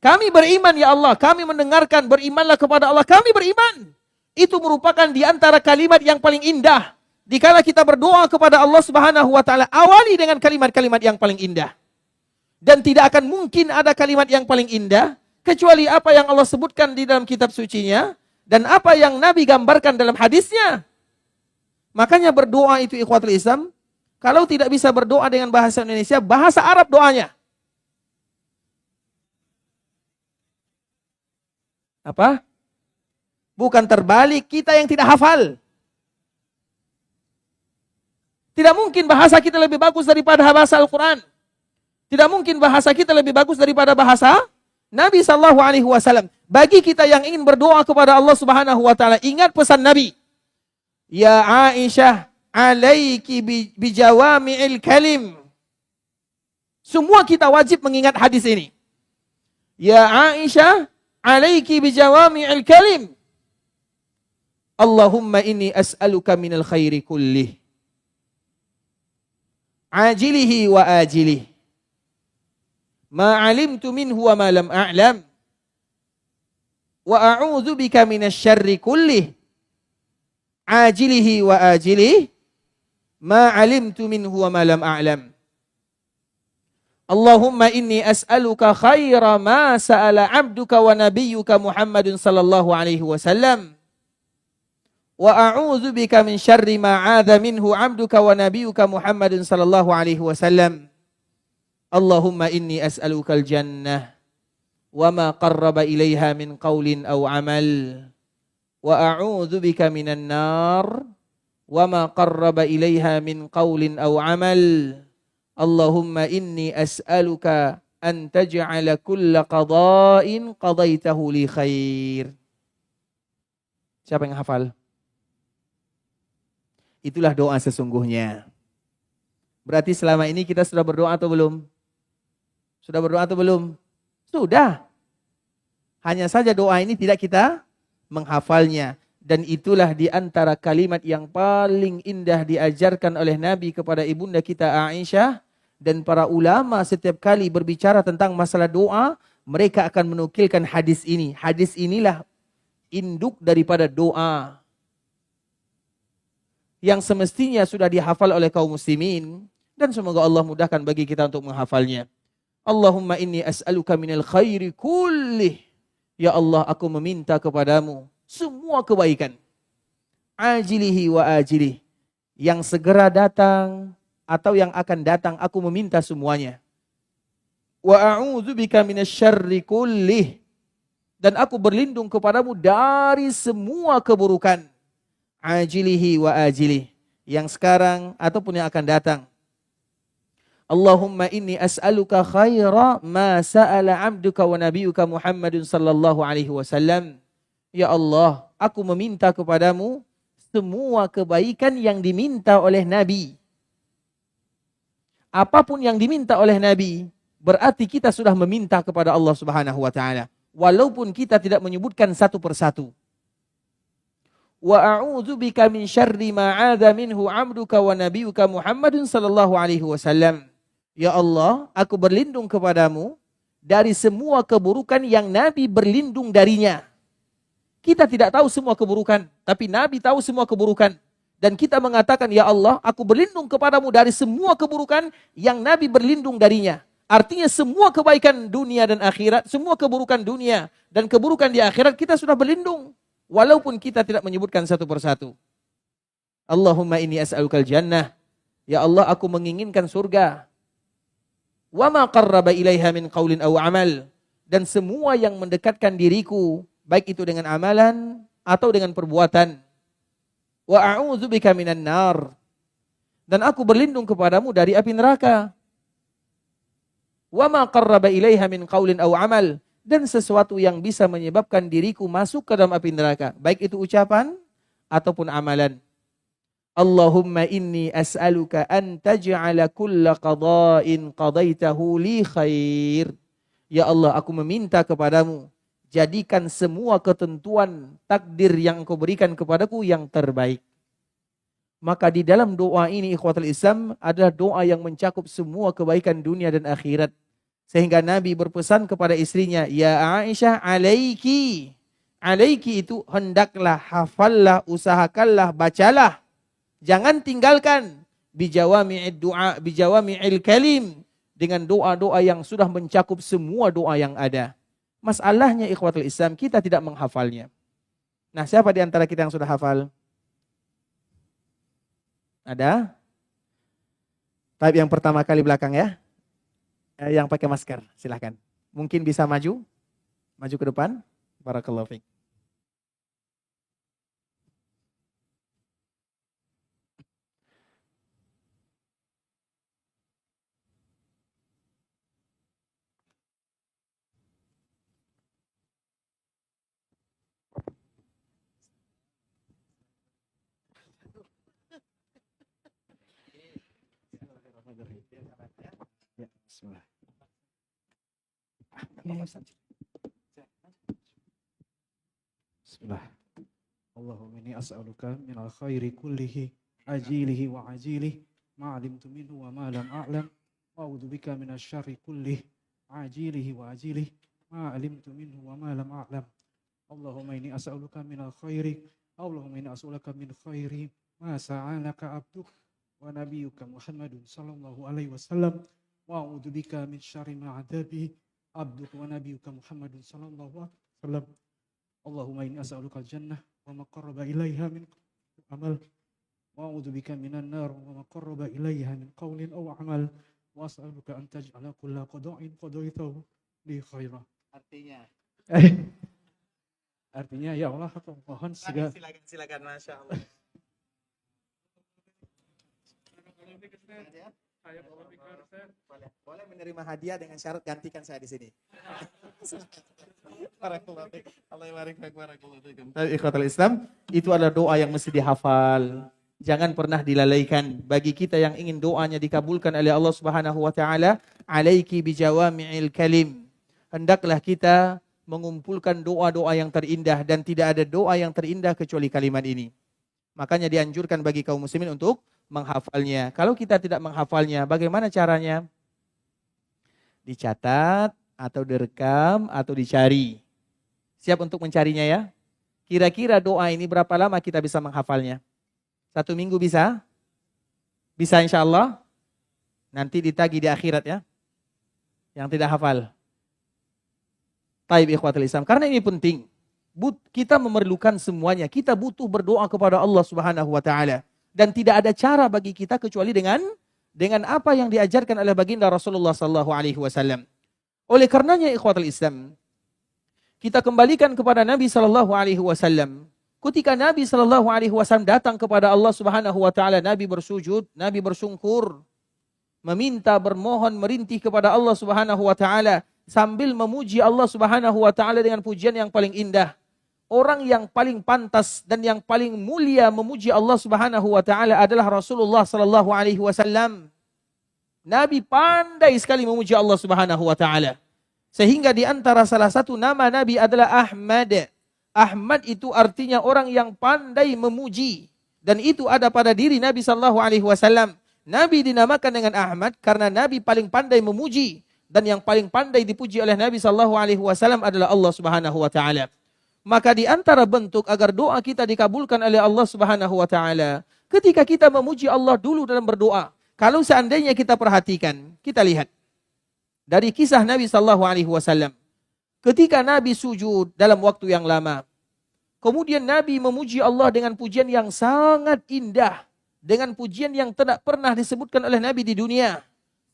Kami beriman ya Allah, kami mendengarkan, berimanlah kepada Allah, kami beriman. Itu merupakan di antara kalimat yang paling indah. Dikala kita berdoa kepada Allah Subhanahu wa taala, awali dengan kalimat-kalimat yang paling indah. Dan tidak akan mungkin ada kalimat yang paling indah kecuali apa yang Allah sebutkan di dalam kitab sucinya dan apa yang Nabi gambarkan dalam hadisnya. Makanya berdoa itu ikhwatul Islam Kalau tidak bisa berdoa dengan bahasa Indonesia, bahasa Arab doanya. Apa? Bukan terbalik, kita yang tidak hafal. Tidak mungkin bahasa kita lebih bagus daripada bahasa Al-Quran. Tidak mungkin bahasa kita lebih bagus daripada bahasa Nabi SAW. Bagi kita yang ingin berdoa kepada Allah Subhanahu Wa Taala, ingat pesan Nabi. Ya Aisyah, alaiki bijawami'il kalim. Semua kita wajib mengingat hadis ini. Ya Aisyah, alaiki bijawami'il kalim. Allahumma inni as'aluka minal khairi kullih. Ajilihi wa ajilih. Ma alimtu minhu wa ma lam a'lam. Wa a'udzu bika minasy syarri kullih. Ajilihi wa ajilih. Ma alimtu minhu wa ma lam a'lam. Allahumma inni as'aluka khaira ma sa'ala 'abduka wa nabiyyuka Muhammadun sallallahu alaihi wasallam. Wa a'udzu bika min syarri ma 'adza minhu 'abduka wa nabiyyuka Muhammadun sallallahu alaihi wasallam. Allahumma inni as'aluka al-jannah wa ma qarraba ilaiha min qawlin aw 'amal. Wa a'udzu bika minan nar wa ma qarraba ilaiha min qawlin aw 'amal. Allahumma inni as'aluka an taj'ala kulla qada'in qadaitahu li khair. Siapa yang hafal? Itulah doa sesungguhnya. Berarti selama ini kita sudah berdoa atau belum? Sudah berdoa atau belum? Sudah. Hanya saja doa ini tidak kita menghafalnya. Dan itulah di antara kalimat yang paling indah diajarkan oleh Nabi kepada ibunda kita Aisyah. Dan para ulama setiap kali berbicara tentang masalah doa, mereka akan menukilkan hadis ini. Hadis inilah induk daripada doa. Yang semestinya sudah dihafal oleh kaum muslimin. Dan semoga Allah mudahkan bagi kita untuk menghafalnya. Allahumma inni as'aluka minal khairi kullih. Ya Allah, aku meminta kepadamu semua kebaikan. Ajilihi wa ajilih. Yang segera datang atau yang akan datang, aku meminta semuanya. Wa a'udzu bika minasyarri kullih. Dan aku berlindung kepadamu dari semua keburukan. Ajilihi wa ajilih. Yang sekarang ataupun yang akan datang. Allahumma inni as'aluka khaira ma sa'ala 'abduka wa nabiyyuka Muhammadun sallallahu alaihi wasallam. Ya Allah, aku meminta kepadamu semua kebaikan yang diminta oleh Nabi. Apapun yang diminta oleh Nabi, berarti kita sudah meminta kepada Allah Subhanahu wa taala, walaupun kita tidak menyebutkan satu persatu. Wa a'udzu bika min syarri ma 'adza minhu 'abduka wa nabiyyuka Muhammadun sallallahu alaihi wasallam. Ya Allah, aku berlindung kepadamu dari semua keburukan yang Nabi berlindung darinya. Kita tidak tahu semua keburukan, tapi Nabi tahu semua keburukan. Dan kita mengatakan, ya Allah, aku berlindung kepadamu dari semua keburukan yang Nabi berlindung darinya. Artinya semua kebaikan dunia dan akhirat, semua keburukan dunia dan keburukan di akhirat kita sudah berlindung. Walaupun kita tidak menyebutkan satu persatu. Allahumma inni as'alukal jannah. Ya Allah, aku menginginkan surga. Wa ma qarraba ilaiha min qaulin aw amal. Dan semua yang mendekatkan diriku, baik itu dengan amalan atau dengan perbuatan. Wa a'udzu bika minan nar. Dan aku berlindung kepadamu dari api neraka. Wa ma qarraba ilaiha min qaulin aw amal. Dan sesuatu yang bisa menyebabkan diriku masuk ke dalam api neraka, baik itu ucapan ataupun amalan. Allahumma inni as'aluka an taj'ala kulla qada'in qadaitahu li khair. Ya Allah, aku meminta kepadamu, jadikan semua ketentuan takdir yang Engkau berikan kepadaku yang terbaik. Maka di dalam doa ini, ikhwatul Islam, adalah doa yang mencakup semua kebaikan dunia dan akhirat. Sehingga Nabi berpesan kepada istrinya, ya Aisyah, alaiki. Alaiki itu hendaklah, hafallah, usahakanlah, bacalah. Jangan tinggalkan. Bijawami'id du'a, bijawami'il kalim. Dengan doa-doa yang sudah mencakup semua doa yang ada. Masalahnya ikhwatul Islam, kita tidak menghafalnya. Nah, siapa di antara kita yang sudah hafal? Ada? Taib yang pertama kali belakang ya. Yang pakai masker, silahkan. Mungkin bisa maju ke depan. Barakallahu fiik. Ya, bismillah. Bismillah. Allahumma inni as'aluka minal khairi kullihi ajilihi wa ajilihi ma 'alimtu minhu wa ma lam a'lam wa a'udzu bika minasy syarri kullihi ajilihi wa ajilihi ma 'alimtu minhu wa ma lam a'lam. Allahumma inni as'aluka minal khairi Allahumma inni as'aluka min khairi ma sa'alaka abduk wa nabiyyuka Muhammadun sallallahu alaihi wasallam wa a'udzu bika min syarri ma 'adabi abduk wa nabiyyuka Muhammadun sallallahu alaihi wasallam. Allahumma inni as'aluka al-jannah wa ma qarraba ilaiha min amal wa a'udzu bika minan nar wa ma qarraba ilaiha min qawlin aw amal wa as'aluka an taj'ala kulla qada'in qadaitahu li khaira. Artinya ya Allah aku mohon segala Silakan Masya Allah. Boleh menerima hadiah dengan syarat gantikan saya di sini. Ikhwatul Islam, itu adalah doa yang mesti dihafal. Jangan pernah dilalaikan. Bagi kita yang ingin doanya dikabulkan oleh Allah Subhanahu wa taala, alaiki bijawami'il kalim. Hendaklah kita mengumpulkan doa-doa yang terindah, dan tidak ada doa yang terindah kecuali kalimat ini. Makanya dianjurkan bagi kaum muslimin untuk menghafalnya. Kalau kita tidak menghafalnya, bagaimana caranya? Dicatat atau direkam atau dicari. Siap untuk mencarinya ya? Kira-kira doa ini berapa lama kita bisa menghafalnya? 1 minggu bisa? Bisa insya Allah? Nanti ditagih di akhirat ya. Yang tidak hafal. Taib ikhwatul Islam. Karena ini penting. Kita memerlukan semuanya. Kita butuh berdoa kepada Allah Subhanahu wa taala. Dan tidak ada cara bagi kita kecuali dengan apa yang diajarkan oleh baginda Rasulullah sallallahu alaihi wasallam. Oleh karenanya ikhwatul Islam, kita kembalikan kepada Nabi sallallahu alaihi wasallam. Ketika Nabi sallallahu alaihi wasallam datang kepada Allah Subhanahu wa taala, Nabi bersujud, Nabi bersungkur, meminta, bermohon, merintih kepada Allah Subhanahu wa taala sambil memuji Allah Subhanahu wa taala dengan pujian yang paling indah. Orang yang paling pantas dan yang paling mulia memuji Allah Subhanahu wa taala adalah Rasulullah sallallahu alaihi wasallam. Nabi pandai sekali memuji Allah Subhanahu wa taala. Sehingga di antara salah satu nama Nabi adalah Ahmad. Ahmad itu artinya orang yang pandai memuji, dan itu ada pada diri Nabi sallallahu alaihi wasallam. Nabi dinamakan dengan Ahmad karena Nabi paling pandai memuji, dan yang paling pandai dipuji oleh Nabi sallallahu alaihi wasallam adalah Allah Subhanahu wa taala. Maka di antara bentuk agar doa kita dikabulkan oleh Allah Subhanahu wa taala, ketika kita memuji Allah dulu dalam berdoa. Kalau seandainya kita perhatikan, kita lihat dari kisah Nabi sallallahu alaihi wasallam. Ketika Nabi sujud dalam waktu yang lama, kemudian Nabi memuji Allah dengan pujian yang sangat indah, dengan pujian yang tidak pernah disebutkan oleh Nabi di dunia.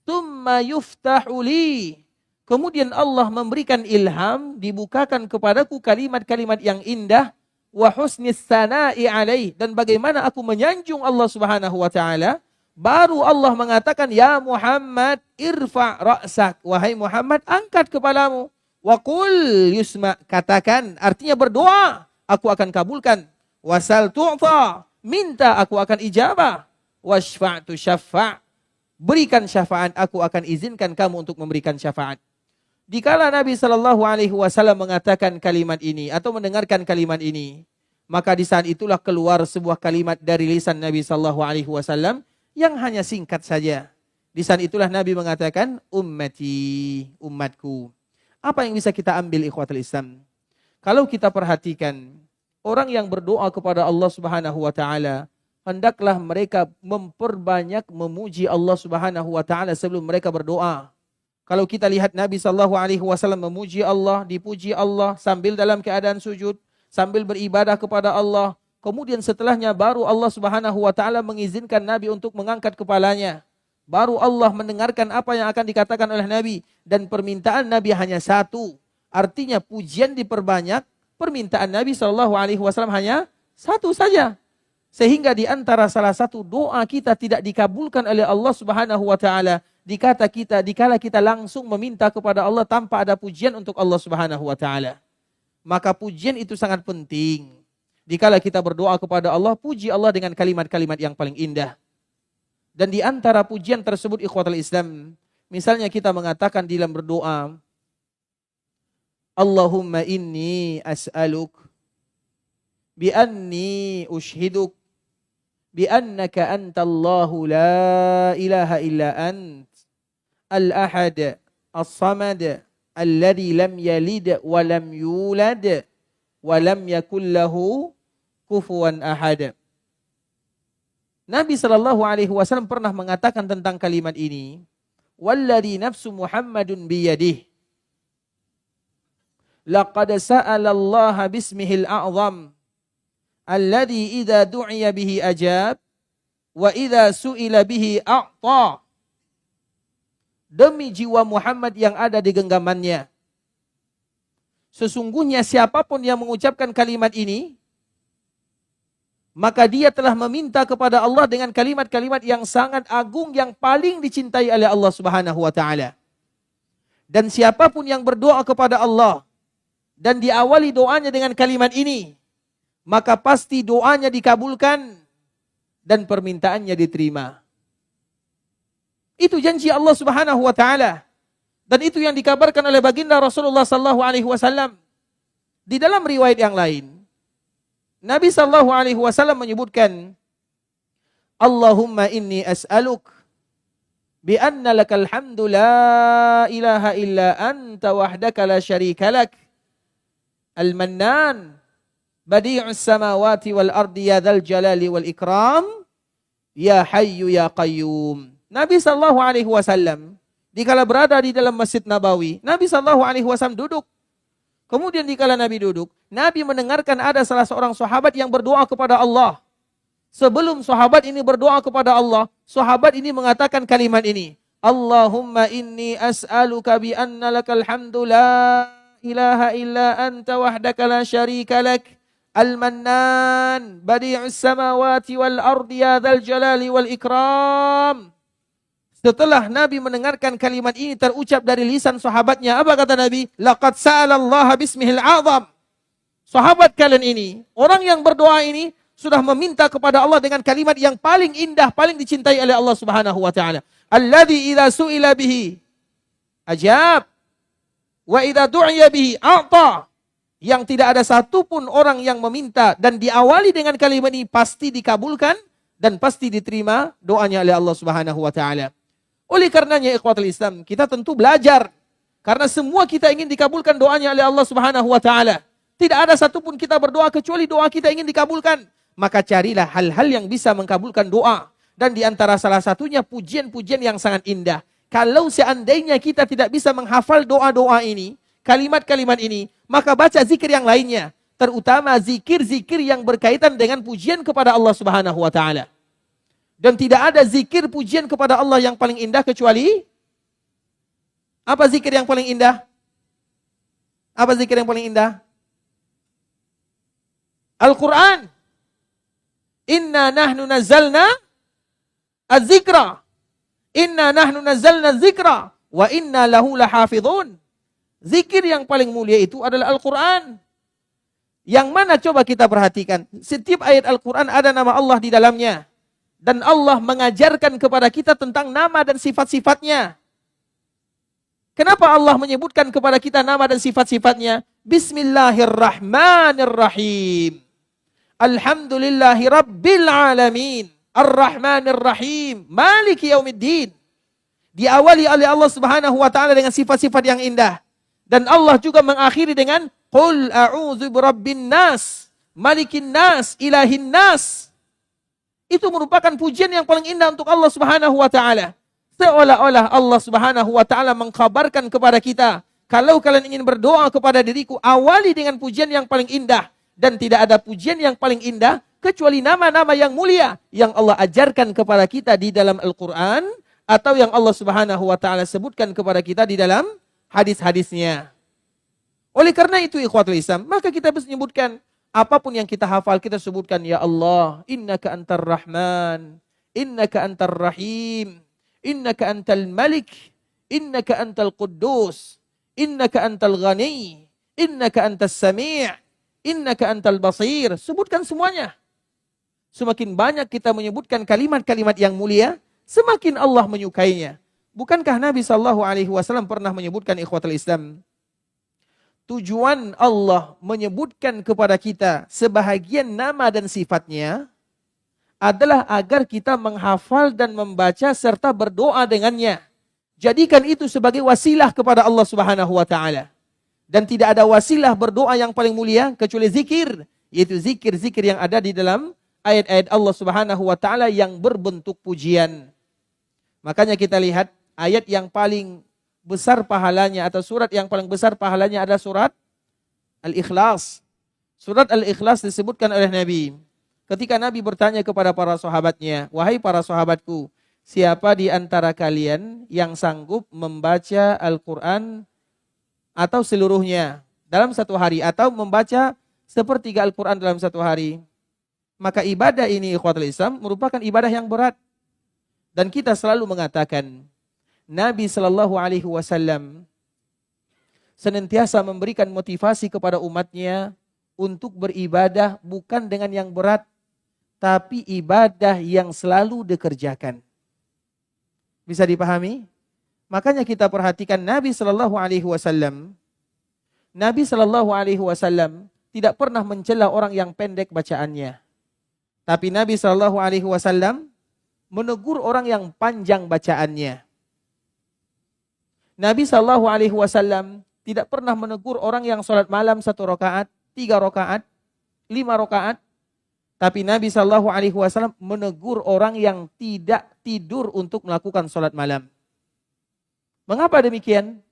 Tsumma yuftahu li. Kemudian Allah memberikan ilham, dibukakan kepadaku kalimat-kalimat yang indah, wa husnis sana'i alaih, dan bagaimana aku menyanjung Allah Subhanahu wa taala. Baru Allah mengatakan, ya Muhammad irfa' ra'sak, wahai Muhammad angkat kepalamu, wa qul yusma, katakan, artinya berdoa, aku akan kabulkan, wasal tu'ta, minta aku akan ijabah, wasfa'tu syafa', berikan syafaat, aku akan izinkan kamu untuk memberikan syafaat. Dikala Nabi sallallahu alaihi wasallam mengatakan kalimat ini atau mendengarkan kalimat ini, maka di saat itulah keluar sebuah kalimat dari lisan Nabi sallallahu alaihi wasallam yang hanya singkat saja. Di saat itulah Nabi mengatakan ummati, umatku. Apa yang bisa kita ambil ikhwatul Islam? Kalau kita perhatikan orang yang berdoa kepada Allah Subhanahu wa taala, hendaklah mereka memperbanyak memuji Allah Subhanahu wa taala sebelum mereka berdoa. Kalau kita lihat Nabi sallallahu alaihi wasallam memuji Allah, dipuji Allah sambil dalam keadaan sujud, sambil beribadah kepada Allah. Kemudian setelahnya baru Allah Subhanahu wa taala mengizinkan Nabi untuk mengangkat kepalanya. Baru Allah mendengarkan apa yang akan dikatakan oleh Nabi. Dan permintaan Nabi hanya satu. Artinya pujian diperbanyak, permintaan Nabi SAW hanya satu saja. Sehingga di antara salah satu doa kita tidak dikabulkan oleh Allah Subhanahu wa taala dikala kita langsung meminta kepada Allah tanpa ada pujian untuk Allah Subhanahu wa taala. Maka pujian itu sangat penting. Dikala kita berdoa kepada Allah, puji Allah dengan kalimat-kalimat yang paling indah. Dan di antara pujian tersebut ikhwatal Islam, misalnya kita mengatakan dalam berdoa, Allahumma inni as'aluk bi anni ushhiduk bi annaka antallahu la ilaha illa ant al-ahad as-samad alladhi lam yalid wa lam yulad wa lam yakul lahu kufuwan ahad. Nabi SAW pernah mengatakan tentang kalimat ini, walladhi nafsu Muhammadun biyadih, laqad sa'ala Allah bismihil a'zam, alladhi idha du'iya bihi ajab, wa idha su'ila bihi a'ta. Demi jiwa Muhammad yang ada di genggamannya, sesungguhnya siapapun yang mengucapkan kalimat ini, maka dia telah meminta kepada Allah dengan kalimat-kalimat yang sangat agung, yang paling dicintai oleh Allah Subhanahu wa taala. Dan siapapun yang berdoa kepada Allah dan diawali doanya dengan kalimat ini, maka pasti doanya dikabulkan dan permintaannya diterima. Itu janji Allah Subhanahu wa taala. Dan itu yang dikabarkan oleh baginda Rasulullah sallallahu alaihi wasallam. Di dalam riwayat yang lain, Nabi SAW menyebutkan, Allahumma inni as'aluk bi anna lakal hamdu la ilaha illa anta wahdaka la syarika lak al-mannan badi'us samawati wal ardi ya dzal jalali wal ikram ya hayyu ya qayyum. Nabi SAW dikala berada di dalam Masjid Nabawi, Nabi SAW duduk. Kemudian dikala Nabi duduk, Nabi mendengarkan ada salah seorang sahabat yang berdoa kepada Allah. Sebelum sahabat ini berdoa kepada Allah, sahabat ini mengatakan kalimat ini, Allahumma inni as'aluka bi anna lakal hamdu la ilaha illa anta wahdaka la syarika lak al-mannan badi'us samawati wal ardi ya dzal jalali wal ikram. Setelah Nabi mendengarkan kalimat ini terucap dari lisan sahabatnya, apa kata Nabi? Laqad sa'alallaha bismihil a'zam. Sahabat kalian ini, orang yang berdoa ini sudah meminta kepada Allah dengan kalimat yang paling indah, paling dicintai oleh Allah Subhanahu wa taala. Alladzi idza su'ila bihi ajab wa idza du'iya bihi a'ta. Yang tidak ada satupun orang yang meminta dan diawali dengan kalimat ini pasti dikabulkan dan pasti diterima doanya oleh Allah Subhanahu wa taala. Oleh karenanya ikhwatul Islam, kita tentu belajar. Karena semua kita ingin dikabulkan doanya oleh Allah Subhanahu wa taala. Tidak ada satupun kita berdoa kecuali doa kita ingin dikabulkan. Maka carilah hal-hal yang bisa mengkabulkan doa. Dan di antara salah satunya pujian-pujian yang sangat indah. Kalau seandainya kita tidak bisa menghafal doa-doa ini, kalimat-kalimat ini, maka baca zikir yang lainnya. Terutama zikir-zikir yang berkaitan dengan pujian kepada Allah Subhanahu wa taala. Dan tidak ada zikir pujian kepada Allah yang paling indah kecuali apa zikir yang paling indah? Apa zikir yang paling indah? Al-Quran. Inna nahnu nazzalna az-zikra. Inna nahnu nazzalna az-zikra wa inna lahu lahafidhun. Zikir yang paling mulia itu adalah Al-Quran. Yang mana coba kita perhatikan. Setiap ayat Al-Quran ada nama Allah di dalamnya. Dan Allah mengajarkan kepada kita tentang nama dan sifat-sifatnya. Kenapa Allah menyebutkan kepada kita nama dan sifat-sifatnya? Bismillahirrahmanirrahim. Alhamdulillahi Rabbil Alamin. Ar-Rahmanir-Rahim. Maliki Yaumiddin. Diawali oleh Allah Subhanahu wa taala dengan sifat-sifat yang indah. Dan Allah juga mengakhiri dengan Qul a'udzu birabbin nas, malikin nas, ilahin nas. Itu merupakan pujian yang paling indah untuk Allah Subhanahu wa taala. Seolah-olah Allah Subhanahu wa taala mengkhabarkan kepada kita, kalau kalian ingin berdoa kepada diriku, awali dengan pujian yang paling indah. Dan tidak ada pujian yang paling indah kecuali nama-nama yang mulia yang Allah ajarkan kepada kita di dalam Al-Quran atau yang Allah Subhanahu wa taala sebutkan kepada kita di dalam hadis-hadisnya. Oleh karena itu ikhwatul Islam, maka kita harus menyebutkan apapun yang kita hafal, kita sebutkan ya Allah, innaka antar rahman, innaka antar rahim, innaka antal malik, innaka antal quddus, innaka antal ghani, innaka antas sami', innaka antal basir. Sebutkan semuanya. Semakin banyak kita menyebutkan kalimat-kalimat yang mulia, semakin Allah menyukainya. Bukankah Nabi SAW pernah menyebutkan ikhwatul Islam, tujuan Allah menyebutkan kepada kita sebahagian nama dan sifatnya adalah agar kita menghafal dan membaca serta berdoa dengannya. Jadikan itu sebagai wasilah kepada Allah Subhanahu wa taala. Dan tidak ada wasilah berdoa yang paling mulia kecuali zikir, yaitu zikir-zikir yang ada di dalam ayat-ayat Allah Subhanahu wa taala yang berbentuk pujian. Makanya kita lihat ayat yang paling besar pahalanya atau surat yang paling besar pahalanya adalah surat Al-Ikhlas. Surat Al-Ikhlas disebutkan oleh Nabi. Ketika Nabi bertanya kepada para sahabatnya, wahai para sahabatku, siapa di antara kalian yang sanggup membaca Al-Quran atau seluruhnya dalam satu hari, atau membaca sepertiga Al-Quran dalam satu hari? Maka ibadah ini ikhwatul Islam merupakan ibadah yang berat. Dan kita selalu mengatakan, Nabi SAW senantiasa memberikan motivasi kepada umatnya untuk beribadah bukan dengan yang berat, tapi ibadah yang selalu dikerjakan. Bisa dipahami? Makanya kita perhatikan Nabi SAW. Nabi SAW tidak pernah mencela orang yang pendek bacaannya. Tapi Nabi SAW menegur orang yang panjang bacaannya. Nabi SAW tidak pernah menegur orang yang sholat malam 1 rakaat, 3 rakaat, 5 rakaat. Tapi Nabi SAW menegur orang yang tidak tidur untuk melakukan sholat malam. Mengapa demikian?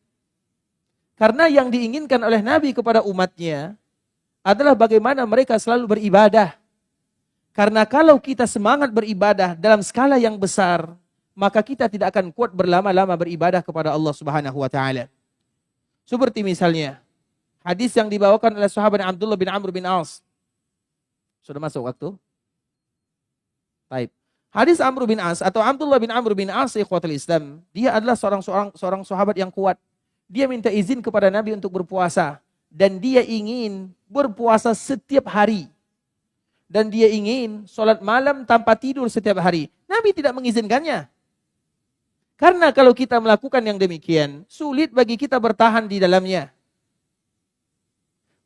Karena yang diinginkan oleh Nabi kepada umatnya adalah bagaimana mereka selalu beribadah. Karena kalau kita semangat beribadah dalam skala yang besar, maka kita tidak akan kuat berlama-lama beribadah kepada Allah Subhanahu wa taala. Seperti misalnya hadis yang dibawakan oleh sahabat Abdullah bin Amr bin As. Sudah masuk waktu? Baik. Hadis Amr bin As atau Abdullah bin Amr bin As ikhwatul Islam, dia adalah seorang sahabat yang kuat. Dia minta izin kepada Nabi untuk berpuasa dan dia ingin berpuasa setiap hari. Dan dia ingin sholat malam tanpa tidur setiap hari. Nabi tidak mengizinkannya. Karena kalau kita melakukan yang demikian, sulit bagi kita bertahan di dalamnya.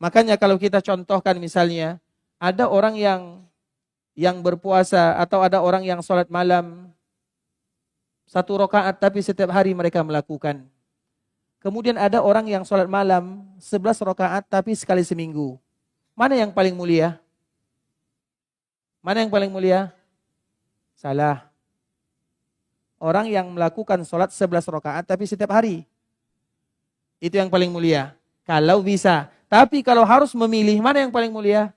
Makanya kalau kita contohkan misalnya, ada orang yang berpuasa atau ada orang yang sholat malam 1 rakaat tapi setiap hari mereka melakukan. Kemudian ada orang yang sholat malam 11 rakaat tapi sekali seminggu. Mana yang paling mulia? Mana yang paling mulia? Salah. Orang yang melakukan sholat 11 rakaat tapi setiap hari. Itu yang paling mulia. Kalau bisa. Tapi kalau harus memilih, mana yang paling mulia?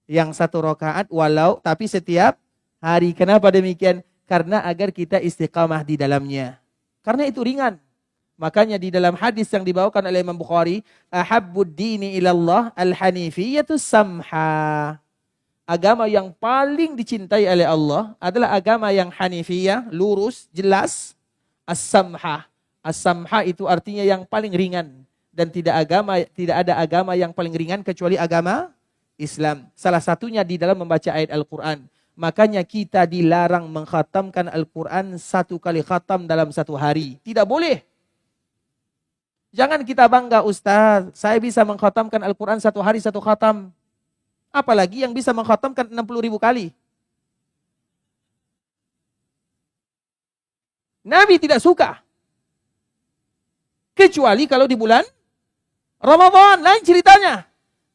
Yang 1 rakaat walau tapi setiap hari. Kenapa demikian? Karena agar kita istiqamah di dalamnya. Karena itu ringan. Makanya di dalam hadis yang dibawakan oleh Imam Bukhari, ahabbud dini ilallah al-hanifiyatus samha. Agama yang paling dicintai oleh Allah adalah agama yang hanifiyah, lurus, jelas. As-samha. As-samha itu artinya yang paling ringan. Dan tidak ada agama yang paling ringan kecuali agama Islam. Salah satunya di dalam membaca ayat Al-Quran. Makanya kita dilarang mengkhatamkan Al-Quran 1 kali khatam dalam 1 hari. Tidak boleh. Jangan kita bangga, Ustaz, saya bisa mengkhatamkan Al-Quran 1 hari 1 khatam. Apalagi yang bisa mengkhatamkan 60.000 kali. Nabi tidak suka. Kecuali kalau di bulan Ramadan, lain ceritanya.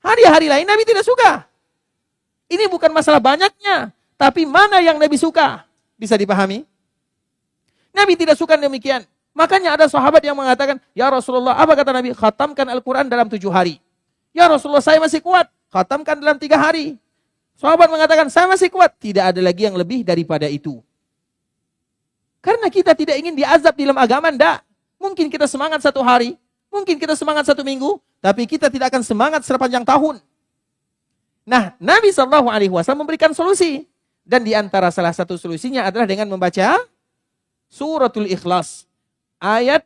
Hari-hari lain Nabi tidak suka. Ini bukan masalah banyaknya, tapi mana yang Nabi suka. Bisa dipahami? Nabi tidak suka demikian. Makanya ada sahabat yang mengatakan, ya Rasulullah, apa kata Nabi? Khatamkan Al-Quran dalam 7 hari. Ya Rasulullah, saya masih kuat. Khatamkan dalam 3 hari. Sahabat mengatakan, saya masih kuat. Tidak ada lagi yang lebih daripada itu. Karena kita tidak ingin diazab di dalam agama, enggak. Mungkin kita semangat satu hari, mungkin kita semangat satu minggu, tapi kita tidak akan semangat sepanjang tahun. Nah, Nabi SAW memberikan solusi. Dan di antara salah satu solusinya adalah dengan membaca suratul Ikhlas. Ayat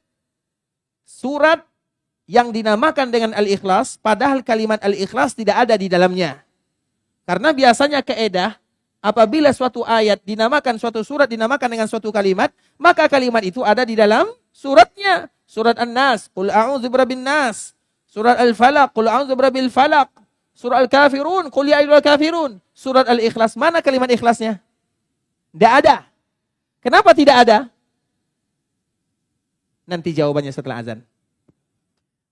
surat yang dinamakan dengan Al-Ikhlas, padahal kalimat Al-Ikhlas tidak ada di dalamnya. Karena biasanya kaedah, apabila suatu ayat dinamakan, suatu surat dinamakan dengan suatu kalimat, maka kalimat itu ada di dalam suratnya. Surat An-Nas, Qul a'udzu birabbin nas. Surat Al-Falaq, Qul a'udzu birabbil falaq. Surat Al-Kafirun, Qul ya ayyuhal kafirun. Surat Al-Ikhlas, mana kalimat ikhlasnya? Tidak ada. Kenapa tidak ada? Nanti jawabannya setelah azan.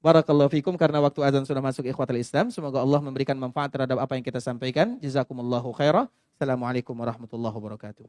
Barakallahu fikum, karena waktu azan sudah masuk, ikhwatul Islam. Semoga Allah memberikan manfaat terhadap apa yang kita sampaikan. Jazakumullahu khairah. Assalamualaikum warahmatullahi wabarakatuh.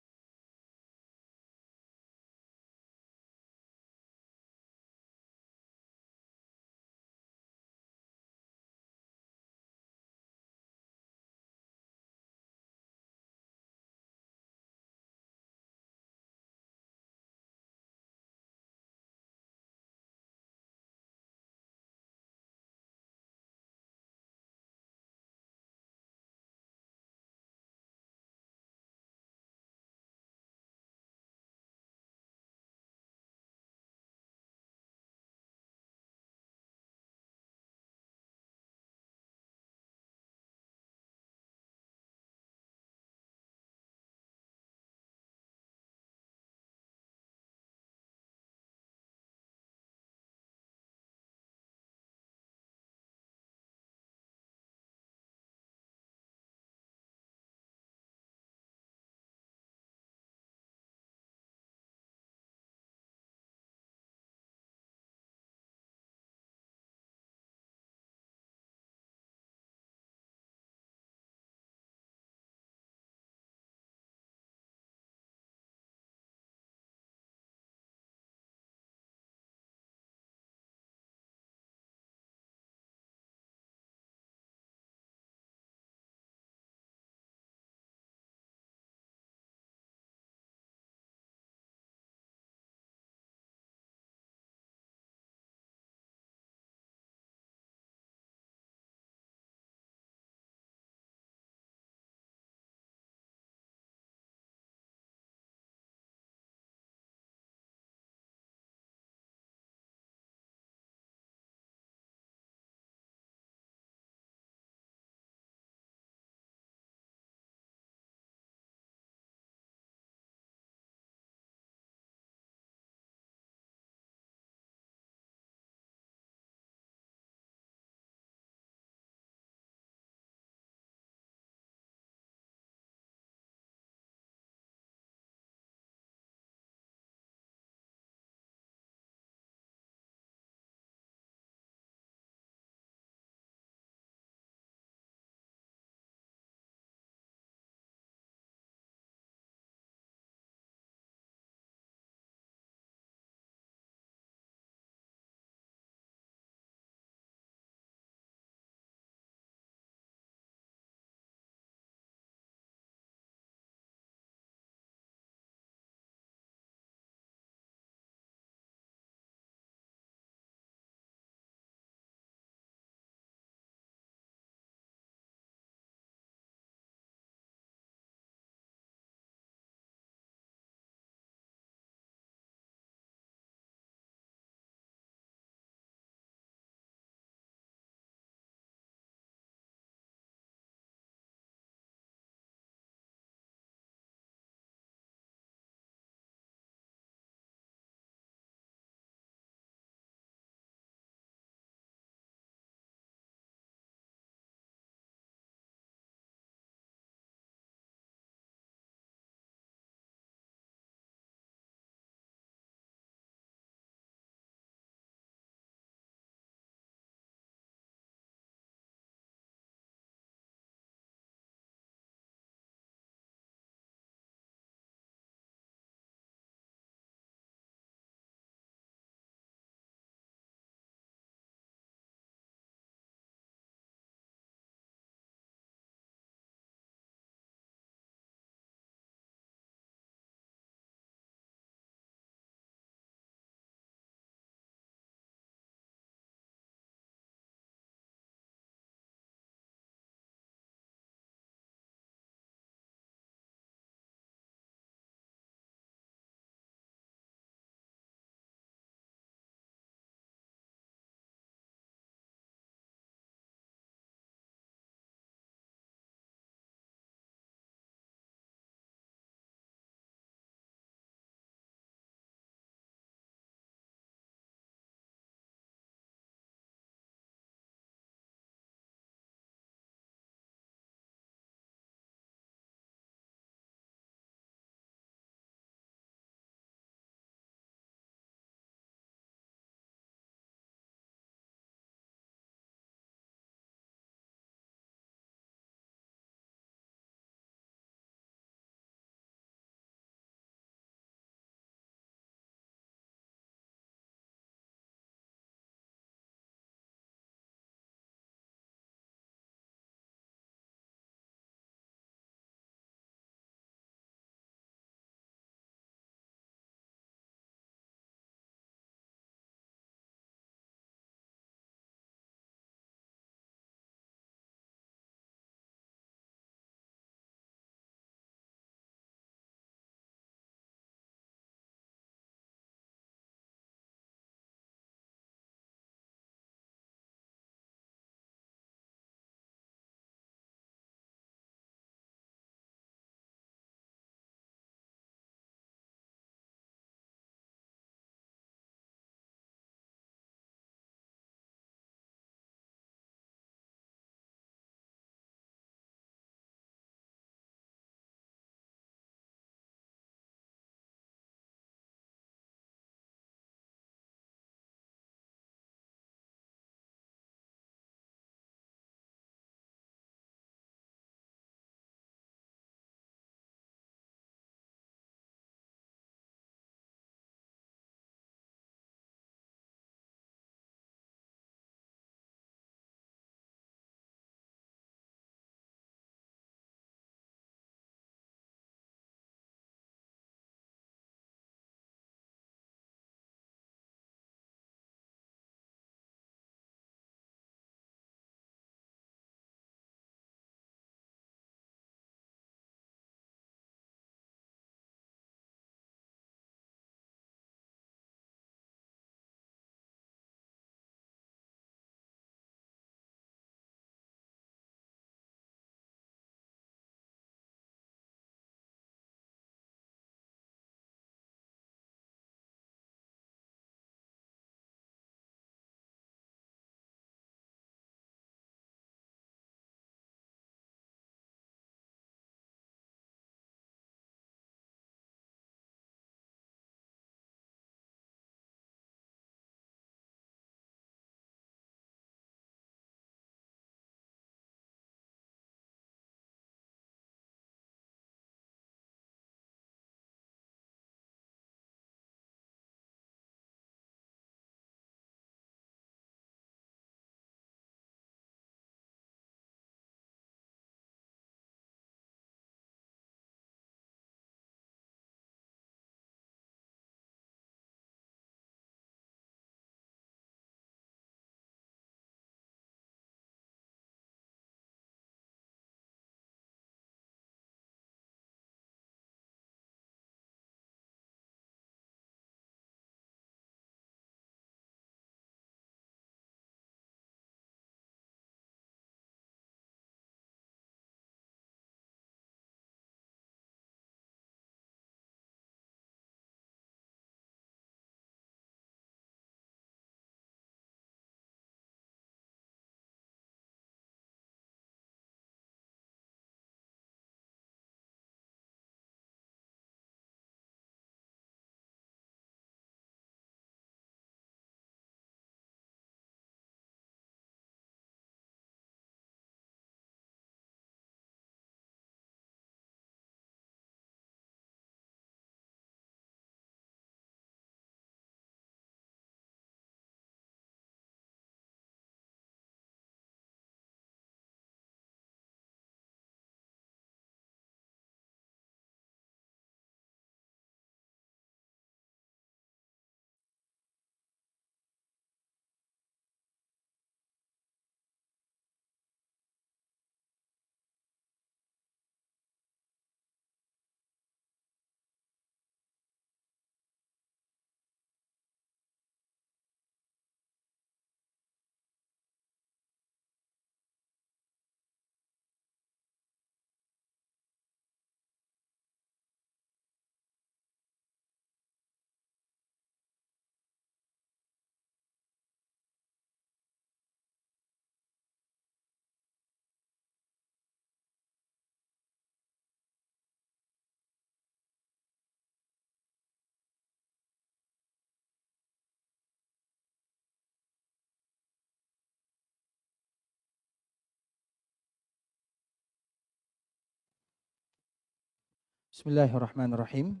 Bismillahirrahmanirrahim.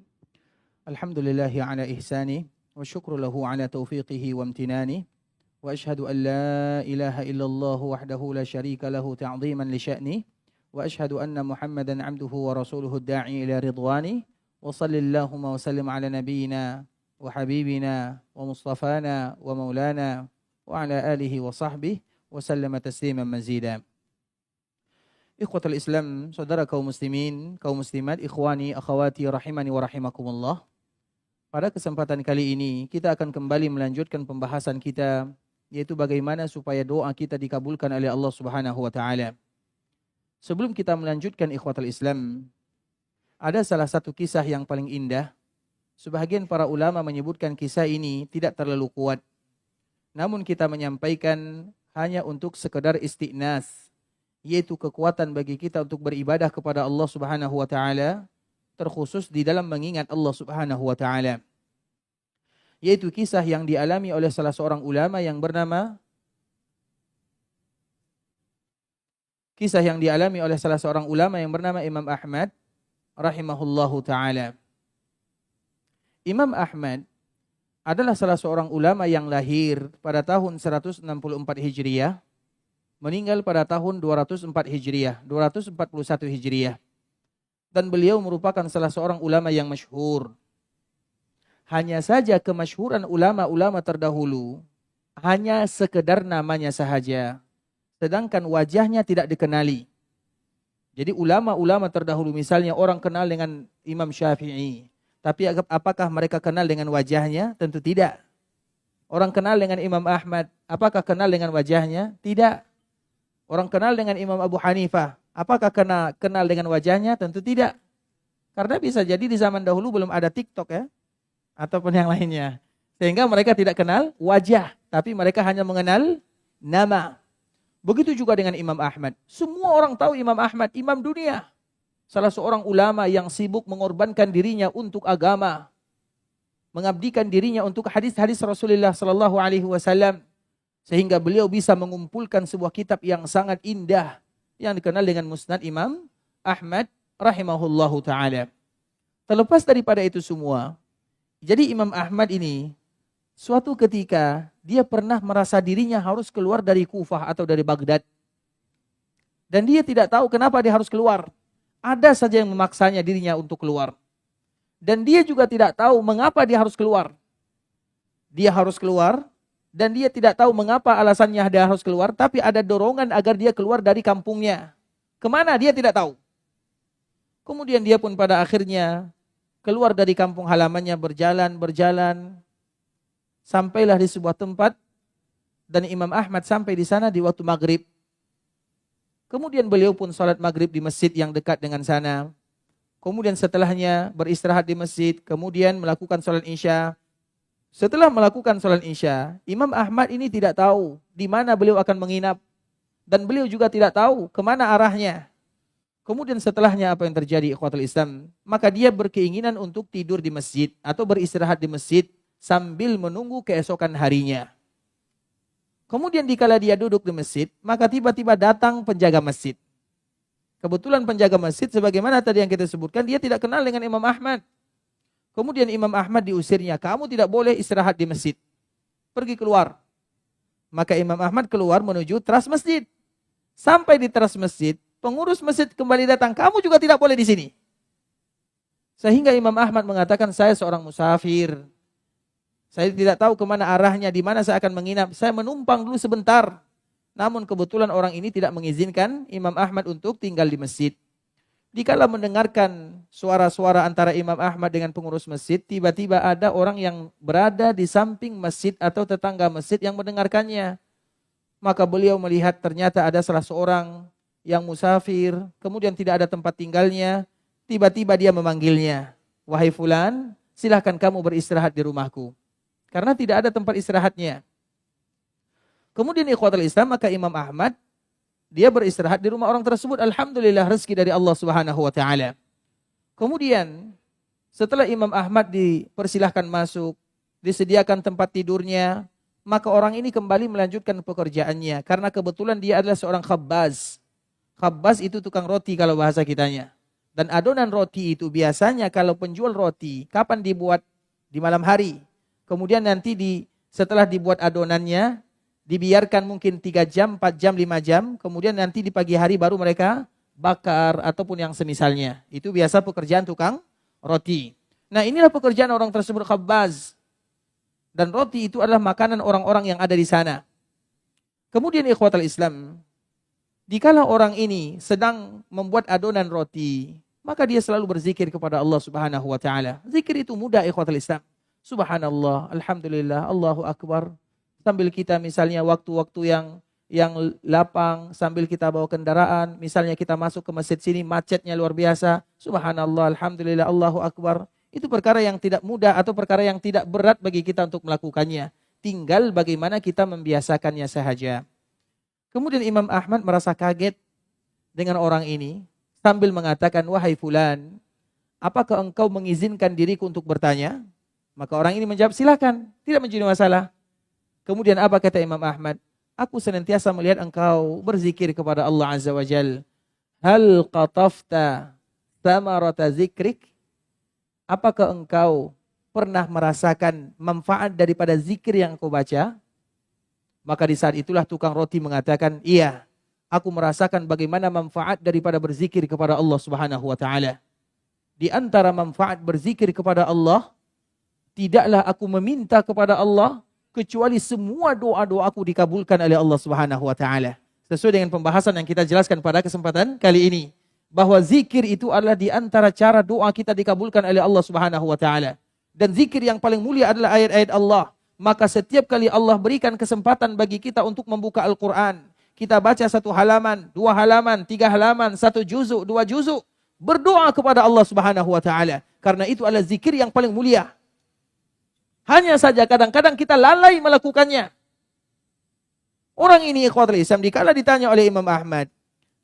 Alhamdulillahi ala ihsani wa syukru lahu ala taufiqihi wa amtinani wa ashhadu an la ilaha illallah wahdahu la syarika lahu ta'ziman li sya'ni wa ashhadu anna Muhammadan 'abduhu wa rasuluhu ad-da'i ila ridwani wa sallallahu wa sallim ala nabiyyina wa habibina wa mustafana wa maulana wa ala alihi wa sahbihi wa sallama tasliman mazida. Ikhwatul Islam, saudara kaum muslimin, kaum muslimat, ikhwani, akhwati, rahimani wa rahimakumullah. Pada kesempatan kali ini, kita akan kembali melanjutkan pembahasan kita, yaitu bagaimana supaya doa kita dikabulkan oleh Allah Subhanahu wa Ta'ala. Sebelum kita melanjutkan ikhwatul Islam, ada salah satu kisah yang paling indah. Sebahagian para ulama menyebutkan kisah ini tidak terlalu kuat. Namun kita menyampaikan hanya untuk sekedar istiqnas, yaitu kekuatan bagi kita untuk beribadah kepada Allah Subhanahu wa Ta'ala, terkhusus di dalam mengingat Allah Subhanahu wa Ta'ala. Yaitu kisah yang dialami oleh salah seorang ulama yang bernama Imam Ahmad rahimahullahu ta'ala. Imam Ahmad adalah salah seorang ulama yang lahir pada tahun 164 Hijriah, meninggal pada tahun 204 Hijriah, 241 Hijriah. Dan beliau merupakan salah seorang ulama yang masyhur. Hanya saja kemasyhuran ulama-ulama terdahulu hanya sekedar namanya sahaja, sedangkan wajahnya tidak dikenali. Jadi ulama-ulama terdahulu, misalnya orang kenal dengan Imam Syafi'i, tapi apakah mereka kenal dengan wajahnya? Tentu tidak. Orang kenal dengan Imam Ahmad, apakah kenal dengan wajahnya? Tidak. Orang kenal dengan Imam Abu Hanifah, apakah kenal dengan wajahnya? Tentu tidak. Karena bisa jadi di zaman dahulu belum ada TikTok ya, ataupun yang lainnya. Sehingga mereka tidak kenal wajah, tapi mereka hanya mengenal nama. Begitu juga dengan Imam Ahmad. Semua orang tahu Imam Ahmad, imam dunia. Salah seorang ulama yang sibuk mengorbankan dirinya untuk agama, mengabdikan dirinya untuk hadis-hadis Rasulullah sallallahu alaihi wasallam. Sehingga beliau bisa mengumpulkan sebuah kitab yang sangat indah yang dikenal dengan Musnad Imam Ahmad rahimahullahu ta'ala. Terlepas daripada itu semua, jadi Imam Ahmad ini suatu ketika dia pernah merasa dirinya harus keluar dari Kufah atau dari Baghdad. Dan dia tidak tahu kenapa dia harus keluar. Ada saja yang memaksanya dirinya untuk keluar. Dan dia juga tidak tahu mengapa dia harus keluar. Dia harus keluar. Dan dia tidak tahu mengapa alasannya dia harus keluar, tapi ada dorongan agar dia keluar dari kampungnya. Kemana dia tidak tahu. Kemudian dia pun pada akhirnya keluar dari kampung halamannya, berjalan. Sampailah di sebuah tempat, dan Imam Ahmad sampai di sana di waktu maghrib. Kemudian beliau pun salat maghrib di masjid yang dekat dengan sana. Kemudian setelahnya beristirahat di masjid, kemudian melakukan salat isya. Setelah melakukan salat isya, Imam Ahmad ini tidak tahu di mana beliau akan menginap. Dan beliau juga tidak tahu kemana arahnya. Kemudian setelahnya apa yang terjadi ikhwatul Islam? Maka dia berkeinginan untuk tidur di masjid atau beristirahat di masjid sambil menunggu keesokan harinya. Kemudian dikala dia duduk di masjid, maka tiba-tiba datang penjaga masjid. Kebetulan penjaga masjid sebagaimana tadi yang kita sebutkan, dia tidak kenal dengan Imam Ahmad. Kemudian Imam Ahmad diusirnya, kamu tidak boleh istirahat di masjid. Pergi keluar. Maka Imam Ahmad keluar menuju teras masjid. Sampai di teras masjid, pengurus masjid kembali datang, kamu juga tidak boleh di sini. Sehingga Imam Ahmad mengatakan, saya seorang musafir. Saya tidak tahu kemana arahnya, di mana saya akan menginap. Saya menumpang dulu sebentar. Namun kebetulan orang ini tidak mengizinkan Imam Ahmad untuk tinggal di masjid. Dikala mendengarkan suara-suara antara Imam Ahmad dengan pengurus masjid, tiba-tiba ada orang yang berada di samping masjid atau tetangga masjid yang mendengarkannya. Maka beliau melihat ternyata ada salah seorang yang musafir, kemudian tidak ada tempat tinggalnya. Tiba-tiba dia memanggilnya, wahai fulan, silahkan kamu beristirahat di rumahku. Karena tidak ada tempat istirahatnya. Kemudian ikhwatul Islam, maka Imam Ahmad dia beristirahat di rumah orang tersebut. Alhamdulillah, rezeki dari Allah Subhanahu wa taala. Kemudian setelah Imam Ahmad dipersilahkan masuk, disediakan tempat tidurnya, maka orang ini kembali melanjutkan pekerjaannya karena kebetulan dia adalah seorang khabbaz. Khabbaz itu tukang roti kalau bahasa kitanya. Dan adonan roti itu biasanya kalau penjual roti, kapan dibuat? Di malam hari. Kemudian nanti setelah dibuat adonannya, dibiarkan mungkin 3 jam, 4 jam, 5 jam. Kemudian nanti di pagi hari baru mereka bakar ataupun yang semisalnya. Itu biasa pekerjaan tukang roti. Nah, inilah pekerjaan orang tersebut khabbaz. Dan roti itu adalah makanan orang-orang yang ada di sana. Kemudian ikhwatal Islam, dikala orang ini sedang membuat adonan roti, maka dia selalu berzikir kepada Allah Subhanahu wa taala. Zikir itu mudah ikhwatal Islam. Subhanallah, alhamdulillah, Allahu akbar. Sambil kita misalnya waktu-waktu yang lapang, sambil kita bawa kendaraan, misalnya kita masuk ke masjid sini macetnya luar biasa. Subhanallah, alhamdulillah, Allahu akbar. Itu perkara yang tidak mudah atau perkara yang tidak berat bagi kita untuk melakukannya. Tinggal bagaimana kita membiasakannya sahaja. Kemudian Imam Ahmad merasa kaget dengan orang ini sambil mengatakan, wahai fulan, apakah engkau mengizinkan diriku untuk bertanya? Maka orang ini menjawab, silakan, tidak menjadi masalah. Kemudian apa kata Imam Ahmad? Aku senantiasa melihat engkau berzikir kepada Allah Azza wa Jal. Hal qatafta thamarata zikrik? Apakah engkau pernah merasakan manfaat daripada zikir yang engkau baca? Maka di saat itulah tukang roti mengatakan, iya, aku merasakan bagaimana manfaat daripada berzikir kepada Allah Subhanahu wa taala. Di antara manfaat berzikir kepada Allah, tidaklah aku meminta kepada Allah kecuali semua doa-doa aku dikabulkan oleh Allah Subhanahu wa taala. Sesuai dengan pembahasan yang kita jelaskan pada kesempatan kali ini, bahwa zikir itu adalah di antara cara doa kita dikabulkan oleh Allah Subhanahu wa taala. Dan zikir yang paling mulia adalah ayat-ayat Allah. Maka setiap kali Allah berikan kesempatan bagi kita untuk membuka Al-Quran, kita baca 1 halaman, 2 halaman, 3 halaman, 1 juzuk, 2 juzuk, berdoa kepada Allah Subhanahu wa taala. Karena itu adalah zikir yang paling mulia. Hanya saja kadang-kadang kita lalai melakukannya. Orang ini ikhwatul Islam dikala ditanya oleh Imam Ahmad,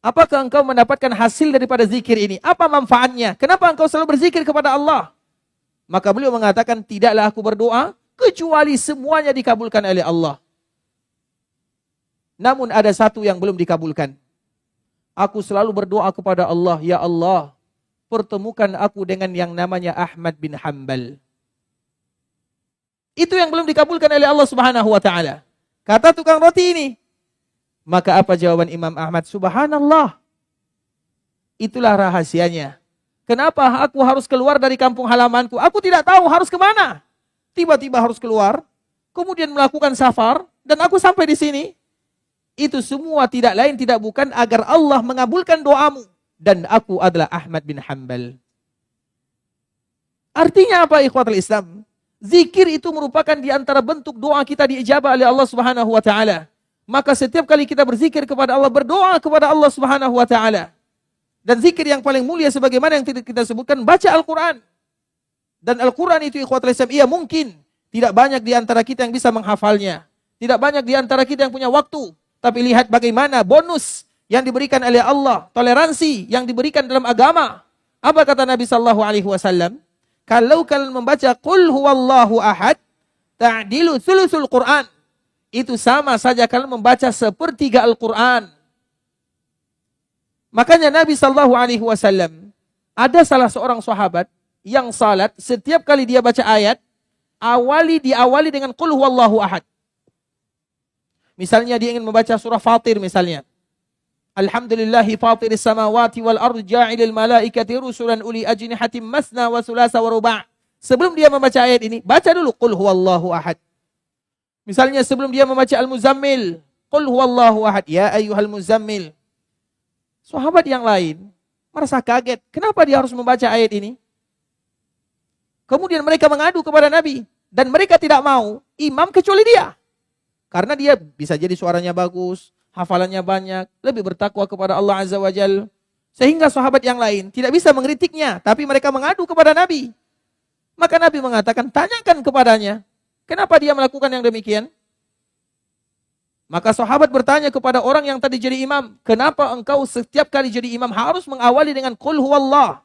apakah engkau mendapatkan hasil daripada zikir ini? Apa manfaatnya? Kenapa engkau selalu berzikir kepada Allah? Maka beliau mengatakan, tidaklah aku berdoa kecuali semuanya dikabulkan oleh Allah. Namun ada satu yang belum dikabulkan. Aku selalu berdoa kepada Allah, ya Allah, pertemukan aku dengan yang namanya Ahmad bin Hanbal. Itu yang belum dikabulkan oleh Allah Subhanahu wa taala. Kata tukang roti ini. Maka apa jawaban Imam Ahmad? Subhanallah. Itulah rahasianya. Kenapa aku harus keluar dari kampung halamanku? Aku tidak tahu harus kemana. Tiba-tiba harus keluar, kemudian melakukan safar, dan aku sampai di sini. Itu semua tidak lain tidak bukan agar Allah mengabulkan doamu. Dan aku adalah Ahmad bin Hanbal. Artinya apa ikhwatul Islam? Zikir itu merupakan di antara bentuk doa kita diijabah oleh Allah Subhanahu wa taala. Maka setiap kali kita berzikir kepada Allah, berdoa kepada Allah Subhanahu wa taala. Dan zikir yang paling mulia sebagaimana yang kita sebutkan, baca Al-Quran. Dan Al-Quran itu ikhwatul Islam, iya mungkin tidak banyak di antara kita yang bisa menghafalnya. Tidak banyak di antara kita yang punya waktu. Tapi lihat bagaimana bonus yang diberikan oleh Allah, toleransi yang diberikan dalam agama. Apa kata Nabi sallallahu alaihi wasallam? Kalau kalian membaca qul huwallahu ahad, ta'dilu thuluthul Quran. Itu sama saja kalian membaca 1/3 Al-Quran. Makanya Nabi sallallahu alaihi wasallam, ada salah seorang sahabat yang salat, setiap kali dia baca ayat, diawali dengan qul huwallahu ahad. Misalnya dia ingin membaca surah Fatir misalnya. Alhamdulillahi fatiris samawati wal ardi ja'ilil malaikati rusulan uli ajnihatim masna wa sulasa wa ruba'. Sebelum dia membaca ayat ini, baca dulu qul huwallahu ahad. Misalnya sebelum dia membaca Al-Muzammil, qul huwallahu ahad, ya ayyuhal muzammil. Sahabat yang lain merasa kaget, kenapa dia harus membaca ayat ini? Kemudian mereka mengadu kepada Nabi, dan mereka tidak mau imam kecuali dia. Karena dia bisa jadi suaranya bagus, hafalannya banyak, lebih bertakwa kepada Allah Azza wa Jal. Sehingga sahabat yang lain tidak bisa mengkritiknya, tapi mereka mengadu kepada Nabi. Maka Nabi mengatakan, tanyakan kepadanya, kenapa dia melakukan yang demikian? Maka sahabat bertanya kepada orang yang tadi jadi imam, kenapa engkau setiap kali jadi imam harus mengawali dengan qul huwallah?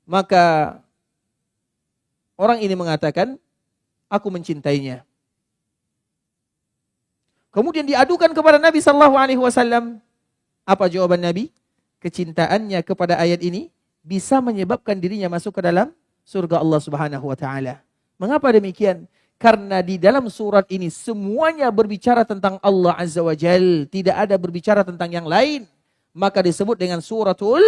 Maka orang ini mengatakan, aku mencintainya. Kemudian diadukan kepada Nabi sallallahu alaihi wasallam. Apa jawaban Nabi? kecintaannya kepada ayat ini bisa menyebabkan dirinya masuk ke dalam surga Allah Subhanahu wa taala. Mengapa demikian? Karena di dalam surat ini semuanya berbicara tentang Allah Azza wa Jal, tidak ada berbicara tentang yang lain. Maka disebut dengan suratul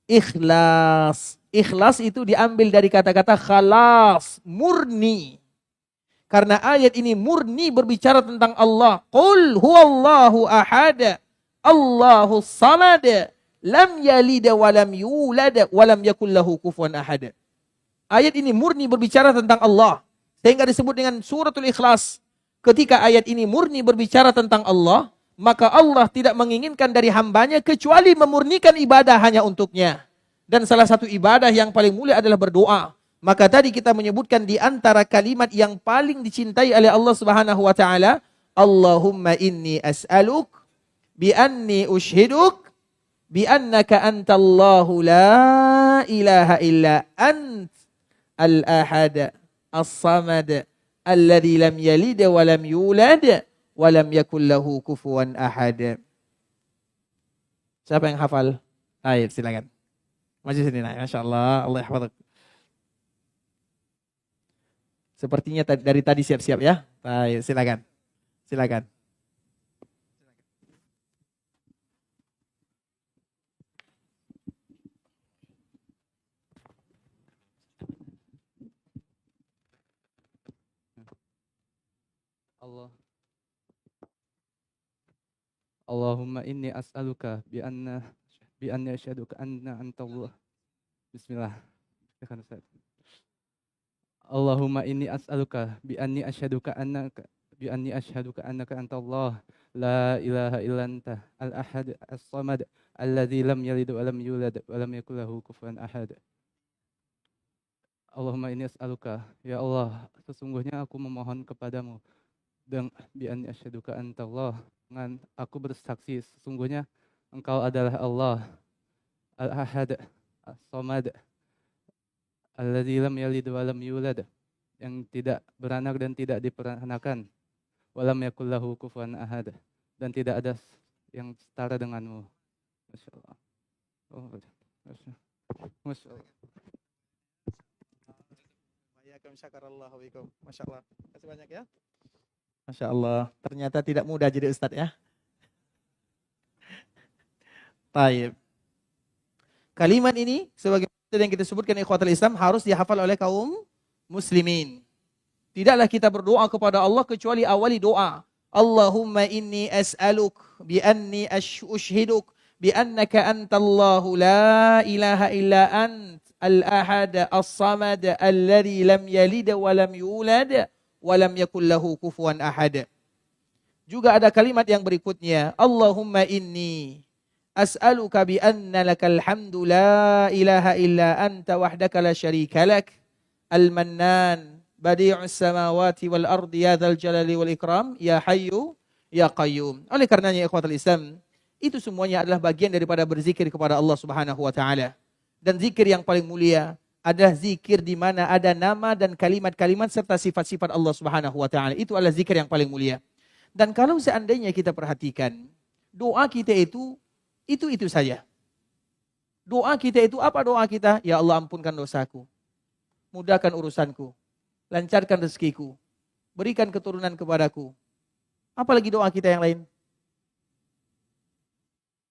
Ikhlas. Ikhlas itu diambil dari kata-kata khalas, murni. Karena ayat ini murni berbicara tentang Allah. Qul huwallahu ahad, Allahu samad, lam yalid wa lam yulad wa lam yakul lahu kufuwan ahad. Ayat ini murni berbicara tentang Allah. Sehingga disebut dengan suratul Ikhlas. Ketika ayat ini murni berbicara tentang Allah, maka Allah tidak menginginkan dari hambanya kecuali memurnikan ibadah hanya untuknya. Dan salah satu ibadah yang paling mulia adalah berdoa. Maka tadi kita menyebutkan di antara kalimat yang paling dicintai oleh Allah Subhanahu wa taala, Allahumma inni as'aluk bi anni ushhiduk bi annaka antallahu la ilaha illa ant al-ahad as-samad alladzi lam yalid wa lam yulad wa lam yakul lahu kufuwan ahad. Siapa yang hafal? Ayo silakan. Maju sini nak. Masyaallah, Allah yahfazak. Sepertinya dari tadi siap-siap ya. Baik, silakan. Silakan. Allah. Allahumma inni as'aluka bi anni asyhaduka anna antallah. Bismillah. Allahumma inni as'aluka bi anni asyhaduka annaka antallah la ilaha illa anta al-ahad as-samad alladzi lam yalid wa lam yulad wa lam yakul lahu kufuwan ahad. Allahumma inni as'aluka, ya Allah, sesungguhnya aku memohon kepadamu dengan bi anni asyhaduka antallah, dengan aku bersaksi sesungguhnya Engkau adalah Allah al-ahad as-samad alladzi lam yalid wa lam yulad, yang tidak beranak dan tidak diperanakan, wa lam yakul lahu kufuwan ahad, dan tidak ada yang setara denganmu. Masyaallah. Oh, masyaallah. Syakarallahu fikum. Masyaallah. Terima kasih banyak ya. Masyaallah. Ternyata tidak mudah jadi ustaz ya. Baik. Kalimat ini sebagai yang kita sebutkan ikhwatul Islam harus dihafal oleh kaum muslimin. Tidaklah kita berdoa kepada Allah kecuali awali doa. Allahumma inni as'aluk bi anni ushhiduk bi annaka antallahu la ilaha illa ant al-ahad as-samad alladzi lam yalid wa lam yulad wa lam yakul lahu kufuwan ahad. Juga ada kalimat yang berikutnya, Allahumma inni as'aluka bi anna lakal hamdu la ilaha illa anta wahdaka la syarika lak al-mannan badi'us samawati wal ardi ya dzal jalali wal ikram ya hayyu ya qayyum. Oleh karenanya ikhwatul Islam, itu semuanya adalah bagian daripada berzikir kepada Allah Subhanahu wa taala. Dan zikir yang paling mulia adalah zikir di mana ada nama dan kalimat-kalimat serta sifat-sifat Allah Subhanahu wa taala. Itu adalah zikir yang paling mulia. Dan kalau seandainya kita perhatikan, doa kita itu saja. Doa kita itu apa doa kita? Ya Allah ampunkan dosaku. Mudahkan urusanku. Lancarkan rezekiku. Berikan keturunan kepadaku. Apalagi doa kita yang lain?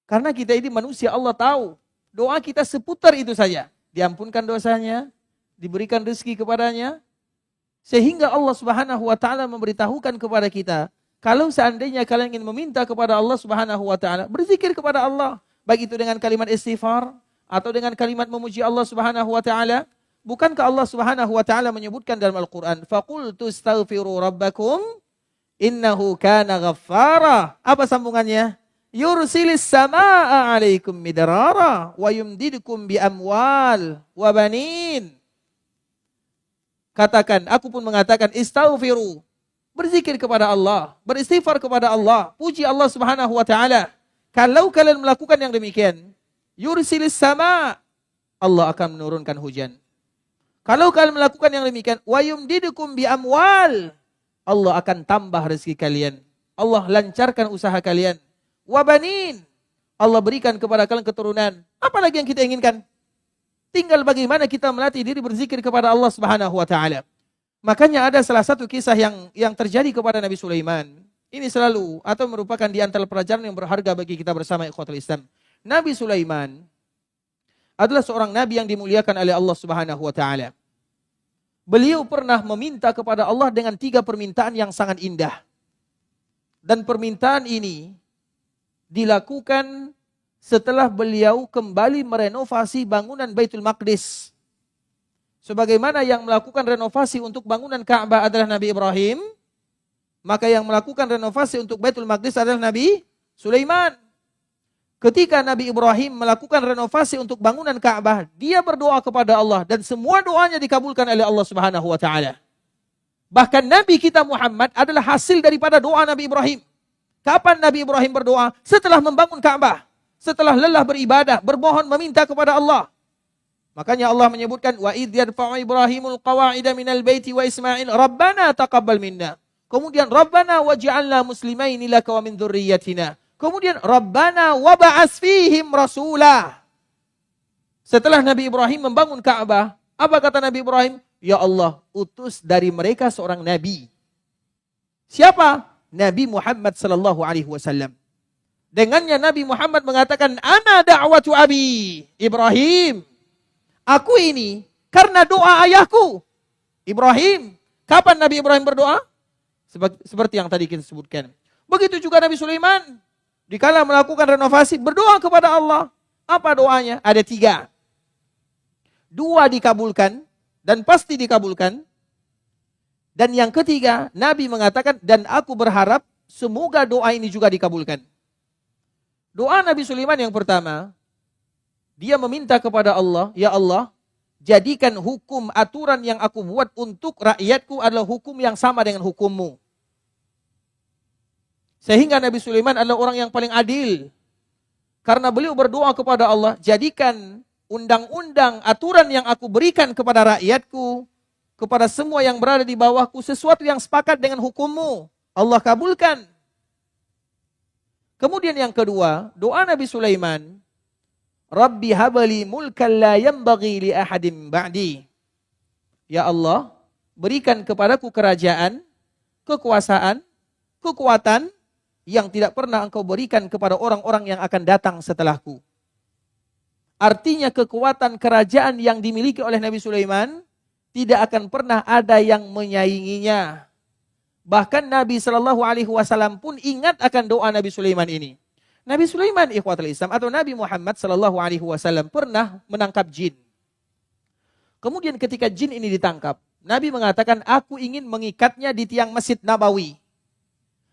Karena kita ini manusia, Allah tahu. Doa kita seputar itu saja. Diampunkan dosanya, diberikan rezeki kepadanya. Sehingga Allah Subhanahu wa taala memberitahukan kepada kita, kalau seandainya kalian ingin meminta kepada Allah Subhanahu wa taala, berzikir kepada Allah, baik itu dengan kalimat istighfar atau dengan kalimat memuji Allah Subhanahu wa taala. Bukankah Allah Subhanahu wa taala menyebutkan dalam Al-Qur'an, "Faqultu astaghfiru rabbakum innahu kana ghaffara." Apa sambungannya? Yursilis samaa 'alaikum midrara wa yumdidukum bi amwal wa banin. Katakan, aku pun mengatakan istaghfiru. Berzikir kepada Allah, beristighfar kepada Allah, puji Allah Subhanahu wa taala. Kalau kalian melakukan yang demikian, yursilis sama, Allah akan menurunkan hujan. Kalau kalian melakukan yang demikian, wa yumdidukum bi amwal, Allah akan tambah rezeki kalian. Allah lancarkan usaha kalian. Wa banin, Allah berikan kepada kalian keturunan. Apa lagi yang kita inginkan? Tinggal bagaimana kita melatih diri berzikir kepada Allah Subhanahu wa taala. Makanya ada salah satu kisah yang terjadi kepada Nabi Sulaiman. Ini selalu atau merupakan di antara pelajaran yang berharga bagi kita bersama ikhwatul Islam. Nabi Sulaiman adalah seorang nabi yang dimuliakan oleh Allah Subhanahu wa taala. Beliau pernah meminta kepada Allah dengan 3 permintaan yang sangat indah. Dan permintaan ini dilakukan setelah beliau kembali merenovasi bangunan Baitul Maqdis. Sebagaimana yang melakukan renovasi untuk bangunan Ka'bah adalah Nabi Ibrahim, maka yang melakukan renovasi untuk Baitul Maqdis adalah Nabi Sulaiman. Ketika Nabi Ibrahim melakukan renovasi untuk bangunan Ka'bah, dia berdoa kepada Allah dan semua doanya dikabulkan oleh Allah Subhanahu wa taala. Bahkan Nabi kita Muhammad adalah hasil daripada doa Nabi Ibrahim. Kapan Nabi Ibrahim berdoa? Setelah membangun Ka'bah, setelah lelah beribadah, bermohon meminta kepada Allah. Makanya Allah menyebutkan wa idh yarfa'u Ibrahimul qawa'ida minal baiti wa Ismail Rabbana taqabbal minna. Kemudian Rabbana waj'alna muslimaini laka wa min dzurriyyatina. Kemudian Rabbana wab'ats fihim rasula. Setelah Nabi Ibrahim membangun Ka'bah, apa kata Nabi Ibrahim? Ya Allah, utus dari mereka seorang nabi. Siapa? Nabi Muhammad sallallahu alaihi wasallam. Dengannya Nabi Muhammad mengatakan, "Ana da'watu abi Ibrahim." Aku ini karena doa ayahku Ibrahim. Kapan Nabi Ibrahim berdoa? Seperti yang tadi kita sebutkan. Begitu juga Nabi Sulaiman. Dikala melakukan renovasi, berdoa kepada Allah. Apa doanya? Ada 3. 2 dikabulkan, dan pasti dikabulkan. Dan yang ketiga, Nabi mengatakan, dan aku berharap semoga doa ini juga dikabulkan. Doa Nabi Sulaiman yang pertama, dia meminta kepada Allah, ya Allah, jadikan hukum aturan yang aku buat untuk rakyatku adalah hukum yang sama dengan hukummu. Sehingga Nabi Sulaiman adalah orang yang paling adil. Karena beliau berdoa kepada Allah, jadikan undang-undang aturan yang aku berikan kepada rakyatku, kepada semua yang berada di bawahku, sesuatu yang sepakat dengan hukummu. Allah kabulkan. Kemudian yang kedua, doa Nabi Sulaiman, Rabbi habali mulkan la yanbaghi li ahadim ba'di. Ya Allah, berikan kepadaku kerajaan, kekuasaan, kekuatan yang tidak pernah engkau berikan kepada orang-orang yang akan datang setelahku. Artinya kekuatan kerajaan yang dimiliki oleh Nabi Sulaiman tidak akan pernah ada yang menyainginya. Bahkan Nabi SAW pun ingat akan doa Nabi Sulaiman ini. Nabi Sulaiman ikhwatul Islam atau Nabi Muhammad SAW pernah menangkap jin. Kemudian ketika jin ini ditangkap, Nabi mengatakan, aku ingin mengikatnya di tiang Masjid Nabawi.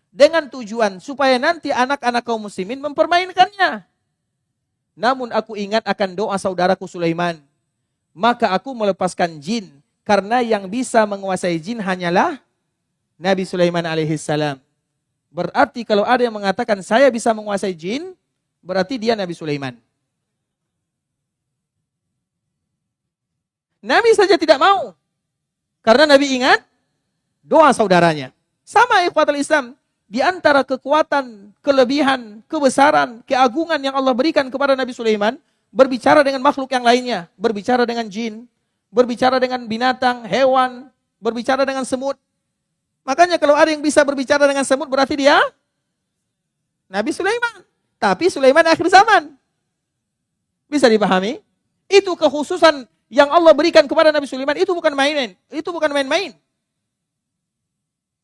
Dengan tujuan supaya nanti anak-anak kaum muslimin mempermainkannya. Namun aku ingat akan doa saudaraku Sulaiman. Maka aku melepaskan jin. Karena yang bisa menguasai jin hanyalah Nabi Sulaiman alaihissalam. Berarti kalau ada yang mengatakan saya bisa menguasai jin, berarti dia Nabi Sulaiman. Nabi saja tidak mau. Karena Nabi ingat doa saudaranya. Sama ikhwatul Islam. Di antara kekuatan, kelebihan, kebesaran, keagungan yang Allah berikan kepada Nabi Sulaiman, berbicara dengan makhluk yang lainnya. Berbicara dengan jin, berbicara dengan binatang, hewan, berbicara dengan semut. Makanya kalau ada yang bisa berbicara dengan semut, berarti dia Nabi Sulaiman. Tapi Sulaiman akhir zaman. Bisa dipahami? Itu kekhususan yang Allah berikan kepada Nabi Sulaiman, itu bukan main-main. Itu bukan main-main.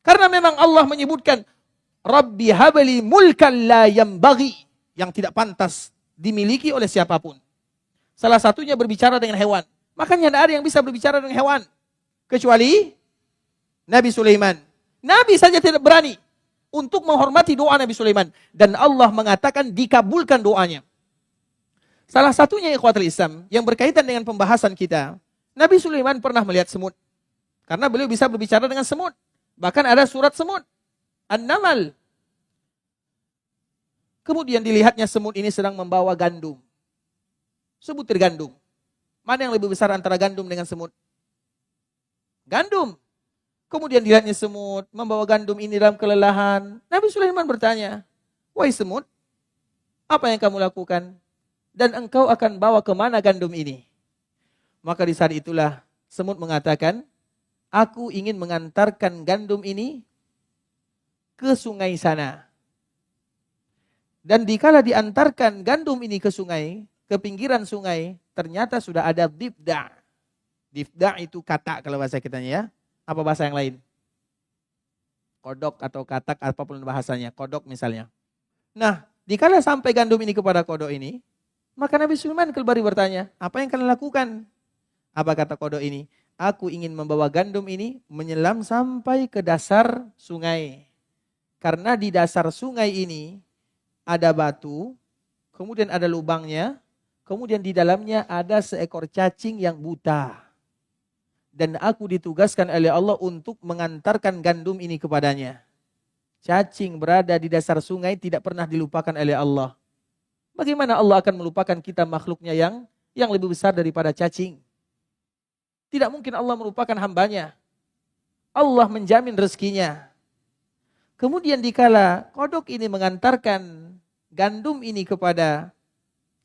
Karena memang Allah menyebutkan, Rabbi habli mulkan la yambaghi, yang tidak pantas dimiliki oleh siapapun. Salah satunya berbicara dengan hewan. Makanya tidak ada yang bisa berbicara dengan hewan. Kecuali Nabi Sulaiman. Nabi saja tidak berani untuk menghormati doa Nabi Sulaiman. Dan Allah mengatakan dikabulkan doanya. Salah satunya ikhwatul Islam yang berkaitan dengan pembahasan kita. Nabi Sulaiman pernah melihat semut. Karena beliau bisa berbicara dengan semut. Bahkan ada surat semut. An-Namal. Kemudian dilihatnya semut ini sedang membawa gandum. Sebutir gandum. Mana yang lebih besar antara gandum dengan semut? Gandum. Kemudian dilihatnya semut membawa gandum ini dalam kelelahan. Nabi Sulaiman bertanya, wahai semut, Apa yang kamu lakukan? Dan engkau akan bawa kemana gandum ini? Maka di saat itulah semut mengatakan, aku ingin mengantarkan gandum ini ke sungai sana. Dan dikala diantarkan gandum ini ke sungai, ke pinggiran sungai, ternyata sudah ada difda. Difda itu katak kalau bahasa kitanya ya. Apa bahasa yang lain? Kodok atau katak, apapun bahasanya. Kodok misalnya. Nah, dikala sampai gandum ini kepada kodok ini, maka Nabi Sulaiman kembali bertanya, apa yang kalian lakukan? Apa kata kodok ini? Aku ingin membawa gandum ini menyelam sampai ke dasar sungai. Karena di dasar sungai ini ada batu, kemudian ada lubangnya, kemudian di dalamnya ada seekor cacing yang buta. Dan aku ditugaskan oleh Allah untuk mengantarkan gandum ini kepadanya. Cacing berada di dasar sungai tidak pernah dilupakan oleh Allah. Bagaimana Allah akan melupakan kita makhluknya yang lebih besar daripada cacing? Tidak mungkin Allah melupakan hambanya. Allah menjamin rezekinya. Kemudian dikala kodok ini mengantarkan gandum ini kepada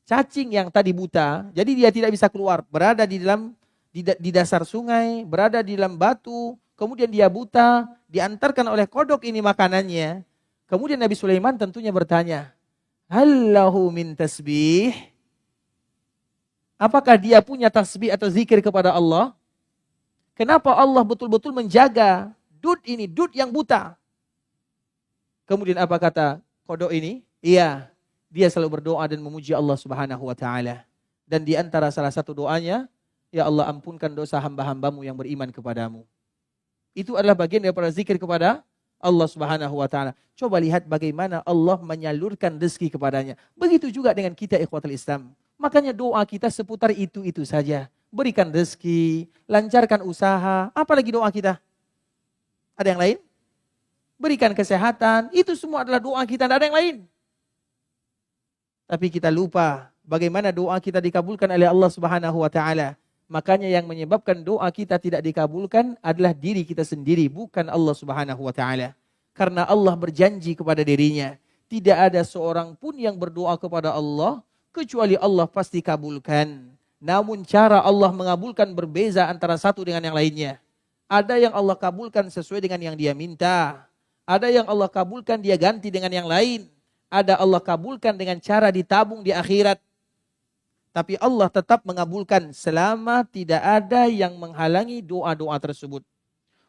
cacing yang tadi buta, jadi dia tidak bisa keluar, berada di dasar sungai, berada di dalam batu, kemudian dia buta, diantarkan oleh kodok ini makanannya. Kemudian Nabi Sulaiman tentunya bertanya, Hallahu min tasbih? Apakah dia punya tasbih atau zikir kepada Allah? Kenapa Allah betul-betul menjaga dud ini, dud yang buta? Kemudian apa kata kodok ini? Iya, dia selalu berdoa dan memuji Allah Subhanahu wa taala. Dan di antara salah satu doanya, ya Allah ampunkan dosa hamba-hambamu yang beriman kepadamu. Itu adalah bagian daripada zikir kepada Allah Subhanahu wa taala. Coba lihat bagaimana Allah menyalurkan rezeki kepadanya. Begitu juga dengan kita ikhwatul Islam. Makanya doa kita seputar itu saja. Berikan rezeki, lancarkan usaha, apalagi doa kita? Ada yang lain? Berikan kesehatan, itu semua adalah doa kita, tidak ada yang lain. Tapi kita lupa bagaimana doa kita dikabulkan oleh Allah Subhanahu wa taala. Makanya yang menyebabkan doa kita tidak dikabulkan adalah diri kita sendiri, bukan Allah Subhanahu wa taala. Karena Allah berjanji kepada dirinya, tidak ada seorang pun yang berdoa kepada Allah kecuali Allah pasti kabulkan. Namun cara Allah mengabulkan berbeza antara satu dengan yang lainnya. Ada yang Allah kabulkan sesuai dengan yang dia minta. Ada yang Allah kabulkan dia ganti dengan yang lain. Ada Allah kabulkan dengan cara ditabung di akhirat. Tapi Allah tetap mengabulkan selama tidak ada yang menghalangi doa-doa tersebut.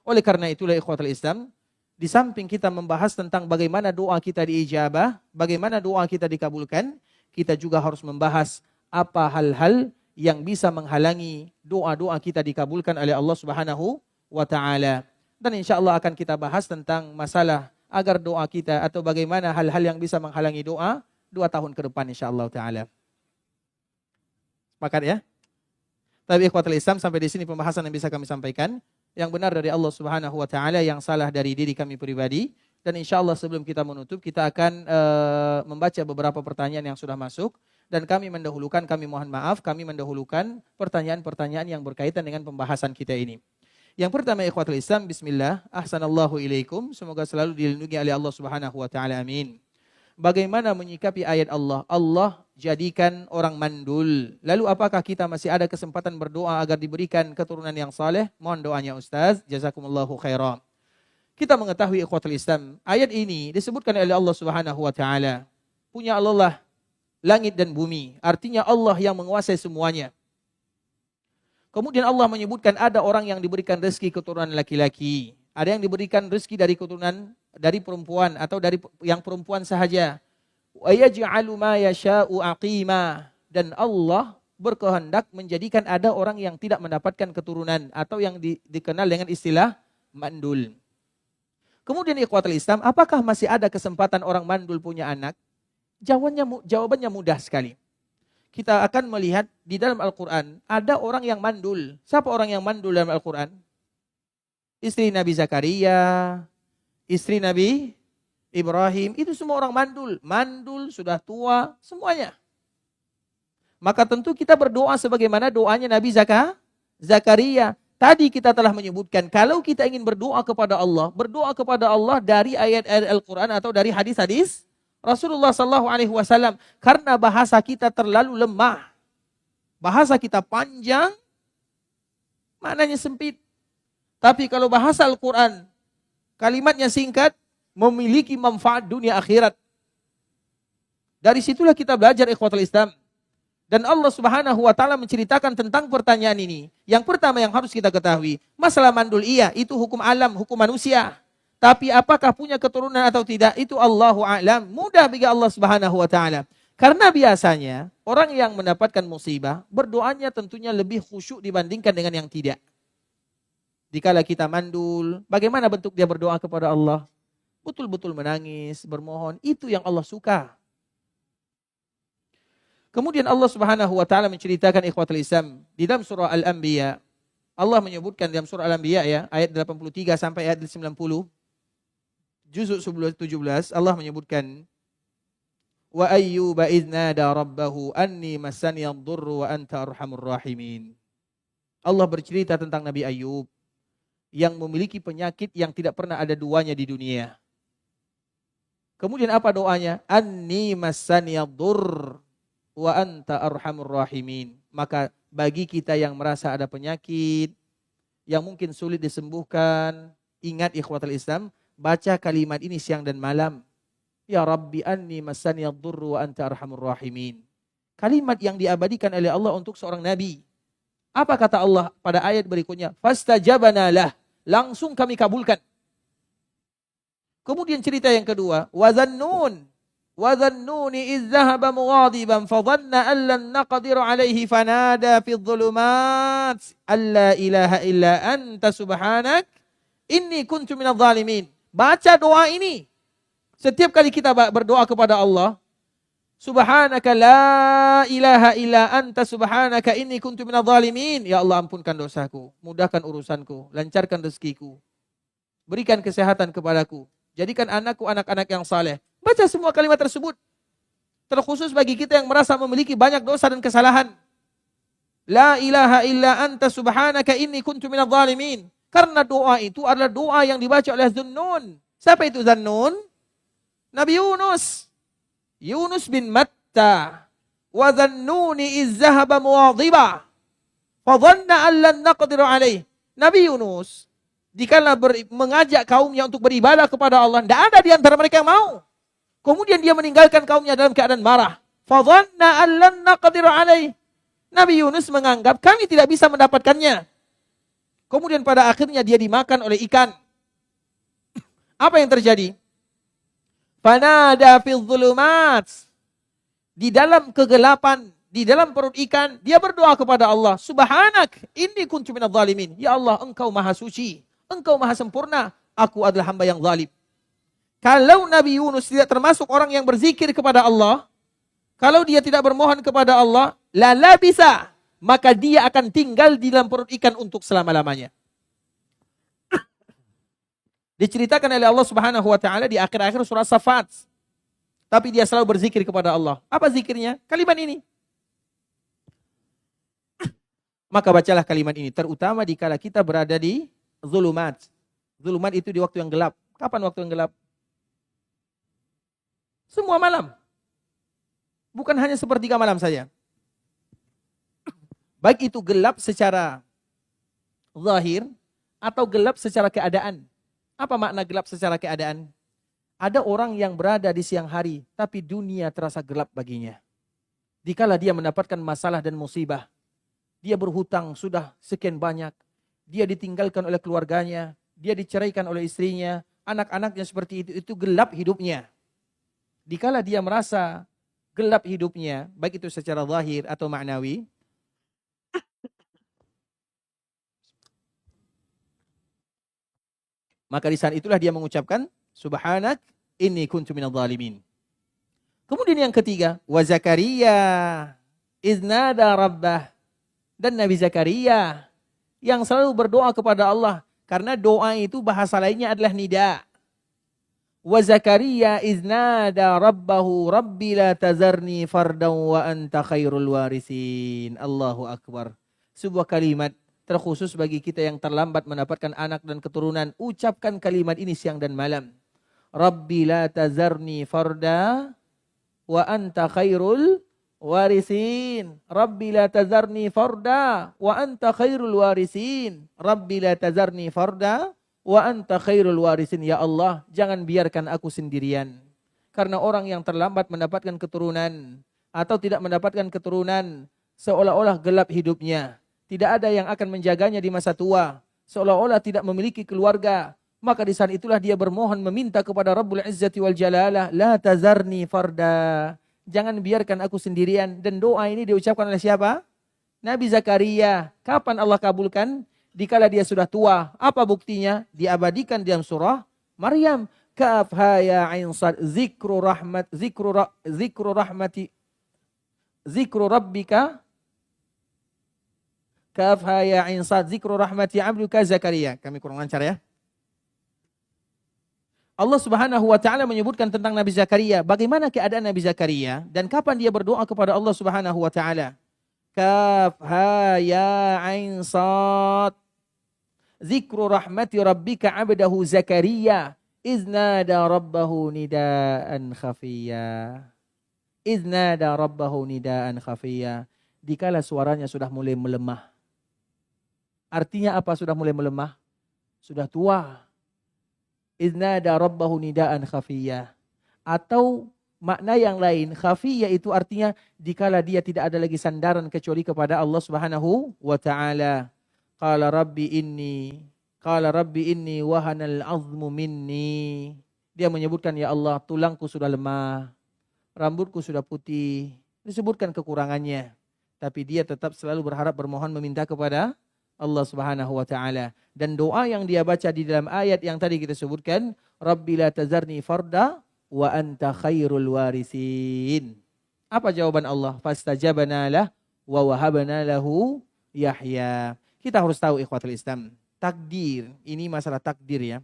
Oleh karena itulah ikhwatul Islam, di samping kita membahas tentang bagaimana doa kita diijabah, bagaimana doa kita dikabulkan, kita juga harus membahas apa hal-hal yang bisa menghalangi doa-doa kita dikabulkan oleh Allah Subhanahu wa taala. Dan insya-Allah akan kita bahas tentang masalah agar doa kita atau bagaimana hal-hal yang bisa menghalangi doa 2 tahun ke depan insya-Allah taala. Sepakat ya? Tapi ikhwatul Islam, sampai di sini pembahasan yang bisa kami sampaikan. Yang benar dari Allah Subhanahu wa taala, yang salah dari diri kami pribadi. Dan insya-Allah sebelum kita menutup, kita akan membaca beberapa pertanyaan yang sudah masuk. Dan kami mohon maaf, kami mendahulukan pertanyaan-pertanyaan yang berkaitan dengan pembahasan kita ini. Yang pertama ikhwatul Islam, bismillah, ahsanallahu ilaikum, semoga selalu dilindungi oleh Allah Subhanahu wa taala, amin. Bagaimana menyikapi ayat Allah? Allah jadikan orang mandul. Lalu apakah kita masih ada kesempatan berdoa agar diberikan keturunan yang saleh? Mohon doanya Ustaz, jazakumullahu khairan. Kita mengetahui ikhwatul Islam, ayat ini disebutkan oleh Allah Subhanahu wa taala. Punya Allah lah langit dan bumi. Artinya Allah yang menguasai semuanya. Kemudian Allah menyebutkan ada orang yang diberikan rezeki keturunan laki-laki. Ada yang diberikan rezeki dari keturunan dari perempuan atau dari yang perempuan sahaja. Wa yaj'alu ma yasha'u aqima. Dan Allah berkehendak menjadikan ada orang yang tidak mendapatkan keturunan atau yang dikenal dengan istilah mandul. Kemudian ikhwatul Islam, apakah masih ada kesempatan orang mandul punya anak? Jawabannya mudah sekali. Kita akan melihat di dalam Al-Quran, ada orang yang mandul. Siapa orang yang mandul dalam Al-Quran? Istri Nabi Zakaria, istri Nabi Ibrahim, itu semua orang mandul. Mandul, sudah tua, semuanya. Maka tentu kita berdoa sebagaimana doanya Nabi Zakaria. Tadi kita telah menyebutkan, kalau kita ingin berdoa kepada Allah dari ayat-ayat Al-Quran atau dari hadis-hadis Rasulullah sallallahu alaihi wasallam, karena bahasa kita terlalu lemah. Bahasa kita panjang, maknanya sempit. Tapi kalau bahasa Al-Quran, kalimatnya singkat, memiliki manfaat dunia akhirat. Dari situlah kita belajar ikhwatul Islam. Dan Allah Subhanahu wa taala menceritakan tentang pertanyaan ini. Yang pertama yang harus kita ketahui, masalah mandul iya, itu hukum alam, hukum manusia. Tapi apakah punya keturunan atau tidak, itu Allahu a'lam. Mudah bagi Allah Subhanahu wa taala. Karena biasanya orang yang mendapatkan musibah, berdoanya tentunya lebih khusyuk dibandingkan dengan yang tidak. Dikala kita mandul, bagaimana bentuk dia berdoa kepada Allah? Betul-betul menangis, bermohon. Itu yang Allah suka. Kemudian Allah Subhanahu wa taala menceritakan ikhwatul Islam di dalam surah Al-Anbiya. Allah menyebutkan dalam surah Al-Anbiya ya, ayat 83 sampai ayat 90. Juzuk 17 Allah menyebutkan wa ayyuba idznada rabbahu anni massaniyad dhurru wa anta arhamur rahimin. Allah bercerita tentang Nabi Ayub yang memiliki penyakit yang tidak pernah ada duanya di dunia. Kemudian apa doanya? Anni massaniyad dhurr wa anta arhamur rahimin. Maka bagi kita yang merasa ada penyakit yang mungkin sulit disembuhkan, ingat ikhwatul Islam, baca kalimat ini siang dan malam. Ya Rabbi anni massaniyad dhurru wa anta arhamur rahimin. Kalimat yang diabadikan oleh Allah untuk seorang nabi. Apa kata Allah pada ayat berikutnya? Fastajabana lah. Langsung kami kabulkan. Kemudian cerita yang kedua, wazannun iz zahaba mughadiban fadhanna an lan naqdir alaihi fanada fi dhulumat alla ilaha illa anta subhanak inni kuntu minadh dhalimin. Baca doa ini. Setiap kali kita berdoa kepada Allah, subhanaka la ilaha illa anta subhanaka inni kuntu minadh dhalimin. Ya Allah, ampunkan dosaku, mudahkan urusanku, lancarkan rezekiku, berikan kesehatan kepadaku, jadikan anakku anak-anak yang saleh. Baca semua kalimat tersebut. Terkhusus bagi kita yang merasa memiliki banyak dosa dan kesalahan. La ilaha illa anta subhanaka inni kuntu minadh dhalimin. Karena doa itu adalah doa yang dibaca oleh Zunnun. Siapa itu Zunnun? Nabi Yunus. Yunus bin Matta. Wa dhannuni iz zahaba mughadiba fadhanna an lan naqdir alaih. Nabi Yunus dikala mengajak kaumnya untuk beribadah kepada Allah, tidak ada di antara mereka yang mau. Kemudian dia meninggalkan kaumnya dalam keadaan marah. Fadhanna an lan naqdir alaih. Nabi Yunus menganggap kami tidak bisa mendapatkannya. Kemudian pada akhirnya dia dimakan oleh ikan. Apa yang terjadi? Fanada fil dhulumat. Di dalam kegelapan, di dalam perut ikan, dia berdoa kepada Allah, Subhanak, inni kuntu minadh dhalimin. Ya Allah, engkau maha suci, engkau maha sempurna, aku adalah hamba yang zalim. Kalau Nabi Yunus tidak termasuk orang yang berzikir kepada Allah, kalau dia tidak bermohon kepada Allah, la bisa, maka dia akan tinggal di dalam perut ikan untuk selama-lamanya. Diceritakan oleh Allah Subhanahu wa taala di akhir-akhir surah Safat. Tapi dia selalu berzikir kepada Allah. Apa zikirnya? Kalimat ini. Maka bacalah kalimat ini, terutama dikala kita berada di zulumat. Zulumat itu di waktu yang gelap. Kapan waktu yang gelap? Semua malam. Bukan hanya sepertiga malam saja. Baik itu gelap secara zahir atau gelap secara keadaan. Apa makna gelap secara keadaan? Ada orang yang berada di siang hari, tapi dunia terasa gelap baginya. Dikala dia mendapatkan masalah dan musibah, dia berhutang sudah sekian banyak, dia ditinggalkan oleh keluarganya, dia diceraikan oleh istrinya, anak-anaknya seperti itu gelap hidupnya. Dikala dia merasa gelap hidupnya, baik itu secara zahir atau maknawi, maka di saat itulah dia mengucapkan Subhanak inni kuntu minadh dhalimin. Kemudian yang ketiga, wa Zakaria iznada rabbah. Dan Nabi Zakaria yang selalu berdoa kepada Allah, karena doa itu bahasa lainnya adalah nida. Wa Zakaria iznada rabbahu rabbi la tazarni fardan wa anta khairul warisin. Allahu akbar. Sebuah kalimat terkhusus bagi kita yang terlambat mendapatkan anak dan keturunan. Ucapkan kalimat ini siang dan malam. Rabbi la tazarni farda wa anta khairul warisin. Rabbi la tazarni farda wa anta khairul warisin. Rabbi la tazarni farda wa anta khairul warisin. Ya Allah, jangan biarkan aku sendirian. Karena orang yang terlambat mendapatkan keturunan atau tidak mendapatkan keturunan seolah-olah gelap hidupnya. Tidak ada yang akan menjaganya di masa tua. Seolah-olah tidak memiliki keluarga. Maka di saat itulah dia bermohon meminta kepada Rabbul Izzati wal Jalalah. La tazarni farda. Jangan biarkan aku sendirian. Dan doa ini diucapkan oleh siapa? Nabi Zakaria. Kapan Allah kabulkan? Dikala dia sudah tua. Apa buktinya? Diabadikan dalam surah Maryam. Kaf ha ya ain sad zikru rabbika. Kaf ha ya ain sad zikru rahmati abduka Zakaria. Kami kurang lancar ya. Allah Subhanahu wa taala menyebutkan tentang Nabi Zakaria, bagaimana keadaan Nabi Zakaria dan kapan dia berdoa kepada Allah Subhanahu wa taala. Kaf ha ya ain sad zikru rahmati rabbika abdahu Zakaria iznada rabbahu nidaan khafiyya. Iznada rabbahu nidaan khafiyya. Dikala suaranya sudah mulai melemah. Artinya apa sudah mulai melemah? Sudah tua. Iznada rabbahu nidaan khafiyya. Atau makna yang lain, khafiyya itu artinya dikala dia tidak ada lagi sandaran kecuali kepada Allah Subhanahu wa taala. Qala rabbi inni wahanal azmu minni. Dia menyebutkan, ya Allah, tulangku sudah lemah, rambutku sudah putih. Disebutkan kekurangannya. Tapi dia tetap selalu berharap bermohon meminta kepada Allah Subhanahu wa taala. Dan doa yang dia baca di dalam ayat yang tadi kita sebutkan, Rabbi la tazarni farda wa anta khairul warisin. Apa jawaban Allah? Fastajabna lah wa wahabna lahu Yahya. Kita harus tahu ikhwatul Islam, takdir, ini masalah takdir ya.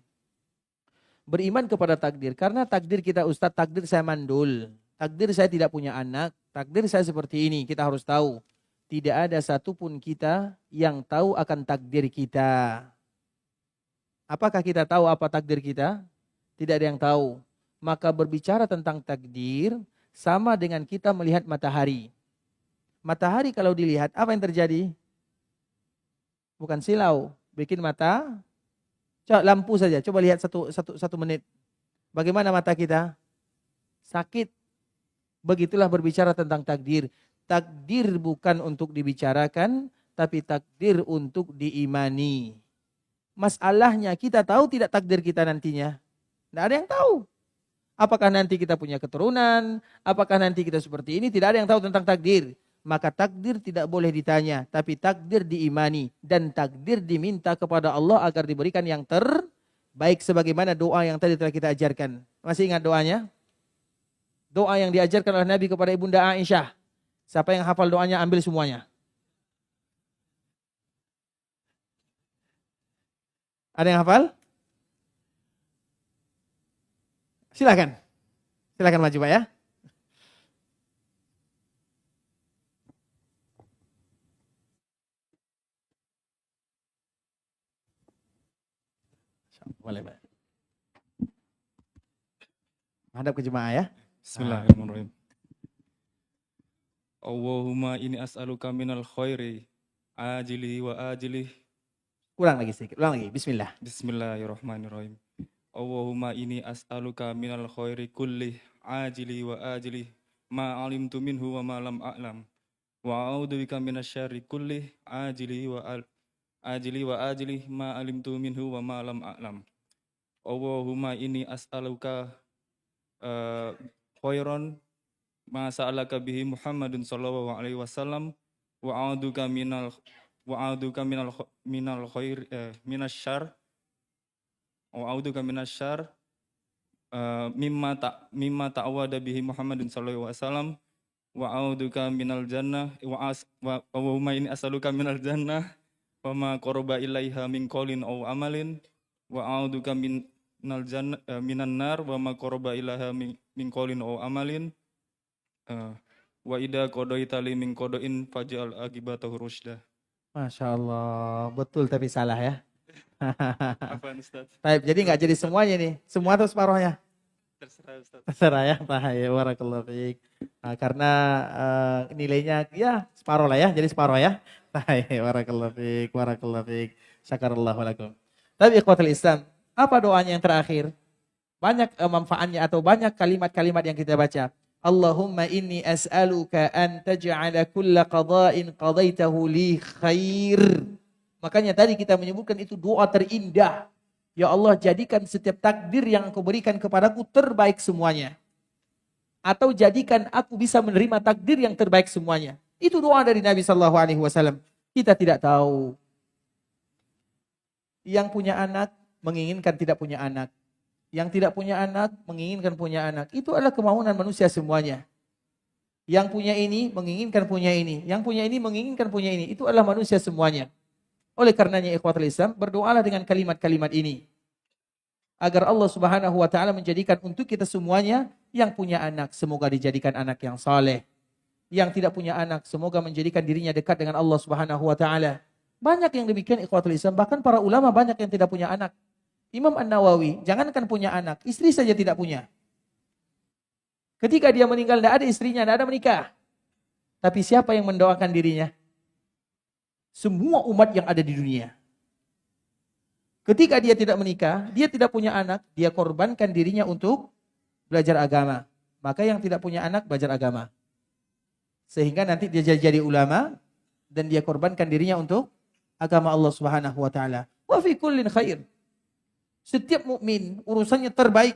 Beriman kepada takdir, karena takdir kita Ustaz, takdir saya mandul, takdir saya tidak punya anak, takdir saya seperti ini. Kita harus tahu, tidak ada satupun kita yang tahu akan takdir kita. Apakah kita tahu apa takdir kita? Tidak ada yang tahu. Maka berbicara tentang takdir sama dengan kita melihat matahari. Matahari kalau dilihat, apa yang terjadi? Bukan silau, bikin mata. Coba lampu saja, coba lihat satu menit. Bagaimana mata kita? Sakit. Begitulah berbicara tentang takdir. Takdir bukan untuk dibicarakan, tapi takdir untuk diimani. Masalahnya kita tahu tidak takdir kita nantinya? Tidak ada yang tahu. Apakah nanti kita punya keturunan? Apakah nanti kita seperti ini? Tidak ada yang tahu tentang takdir. Maka takdir tidak boleh ditanya, tapi takdir diimani. Dan takdir diminta kepada Allah agar diberikan yang terbaik sebagaimana doa yang tadi telah kita ajarkan. Masih ingat doanya? Doa yang diajarkan oleh Nabi kepada Ibunda Aisyah. Siapa yang hafal doanya ambil semuanya. Ada yang hafal? Silakan. Silakan maju Pak ya. Boleh Pak. Hadap ke jemaah ya. Bismillahirrahmanirrahim. Allahumma inni as'aluka minal khairi ajilihi wa ajilihi. Ulang lagi sedikit, ulang lagi. Bismillah. Bismillahirrahmanirrahim. Allahumma inni as'aluka minal khairi kullih ajilihi wa ajilihi ma alimtu minhu wa ma lam a'lam. Wa a'udzubika minasyarri kullih ajilihi wa ajilihi ma alimtu minhu wa ma lam a'lam. Allahumma inni as'aluka khairan ma sa'alaka bihi Muhammadun sallallahu alaihi wasallam wa a'udzubika minal khair minasyarr wa a'udzubika minasyarr mimma ta'awwada bihi Muhammadun sallallahu alaihi wasallam wa a'udzubika minal jannah wa Allahumma inni as'aluka minal jannah wa ma qaraba ilaiha min qaulin aw amalin wa a'udzubika minal jannah minan nar wa ma qaraba ilaiha min qaulin aw amalin wa idza qadaita li min qadain faj'al aqibatahu rusyda. Masya Allah, betul tapi salah ya. Apa Ustaz? Baik, jadi nggak jadi semuanya nih, semua atau separuhnya? Terserah Ustaz. Terserah ya, ya barakallahu fiik. Nah, karena nilainya ya separuh lah ya, jadi separuh ya. Ya barakallahu fiik, barakallahu fiik. Syakarallahu lakum. Tapi ikhwatul Islam, apa doanya yang terakhir? Banyak manfaatnya atau banyak kalimat-kalimat yang kita baca. Allahumma inni as'aluka an taj'ala kulla qada'in qadaitahu li khair. Makanya tadi kita menyebutkan itu doa terindah. Ya Allah, jadikan setiap takdir yang Engkau berikan kepadaku terbaik semuanya. Atau jadikan aku bisa menerima takdir yang terbaik semuanya. Itu doa dari Nabi SAW. Kita tidak tahu. Yang punya anak menginginkan tidak punya anak. Yang tidak punya anak menginginkan punya anak. Itu adalah kemauan manusia semuanya. Yang punya ini menginginkan punya ini. Yang punya ini menginginkan punya ini. Itu adalah manusia semuanya. Oleh karenanya ikhwatul Islam, berdoalah dengan kalimat-kalimat ini. Agar Allah Subhanahu wa taala menjadikan untuk kita semuanya yang punya anak, semoga dijadikan anak yang saleh. Yang tidak punya anak, semoga menjadikan dirinya dekat dengan Allah Subhanahu wa taala. Banyak yang demikian ikhwatul Islam, bahkan para ulama banyak yang tidak punya anak. Imam An-Nawawi, jangankan punya anak, istri saja tidak punya. Ketika dia meninggal, tidak ada istrinya, tidak ada menikah. Tapi siapa yang mendoakan dirinya? Semua umat yang ada di dunia. Ketika dia tidak menikah, dia tidak punya anak, dia korbankan dirinya untuk belajar agama. Maka yang tidak punya anak, belajar agama. Sehingga nanti dia jadi ulama, dan dia korbankan dirinya untuk agama Allah Subhanahu wa taala. Wa fi kullin khair. Setiap mukmin urusannya terbaik.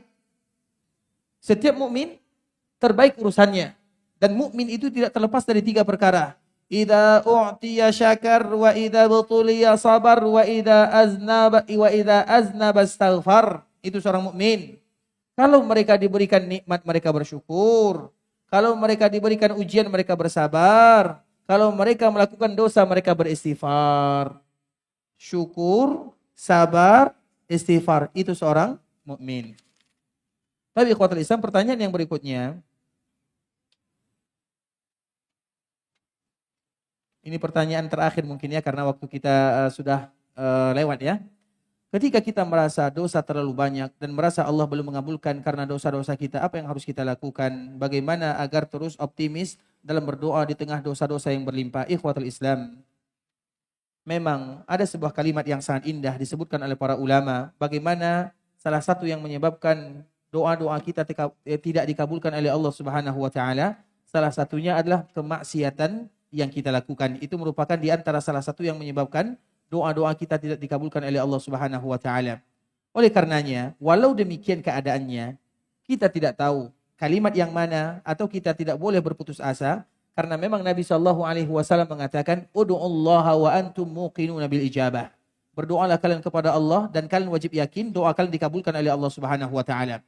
Setiap mukmin terbaik urusannya. Dan mukmin itu tidak terlepas dari 3 perkara. Idza u'tiya syakar wa idza butuliya sabar wa idza aznaba astaghfar. Itu seorang mukmin. Kalau mereka diberikan nikmat mereka bersyukur. Kalau mereka diberikan ujian mereka bersabar. Kalau mereka melakukan dosa mereka beristighfar. Syukur, sabar, istighfar, itu seorang mukmin. Tapi ikhwatul Islam, pertanyaan yang berikutnya. Ini pertanyaan terakhir mungkin ya, karena waktu kita sudah lewat ya. Ketika kita merasa dosa terlalu banyak dan merasa Allah belum mengabulkan karena dosa-dosa kita, apa yang harus kita lakukan? Bagaimana agar terus optimis dalam berdoa di tengah dosa-dosa yang berlimpah? Ikhwatul Islam, memang ada sebuah kalimat yang sangat indah disebutkan oleh para ulama. Bagaimana salah satu yang menyebabkan doa-doa kita tidak dikabulkan oleh Allah Subhanahu wa taala, salah satunya adalah kemaksiatan yang kita lakukan. Itu merupakan di antara salah satu yang menyebabkan doa-doa kita tidak dikabulkan oleh Allah Subhanahu wa taala. Oleh karenanya, walau demikian keadaannya, kita tidak tahu kalimat yang mana atau kita tidak boleh berputus asa. Karena memang Nabi SAW mengatakan, Udu'ullaha wa antum muqinuna bil ijabah. Berdoalah kalian kepada Allah dan kalian wajib yakin doa kalian dikabulkan oleh Allah Subhanahu wa taala.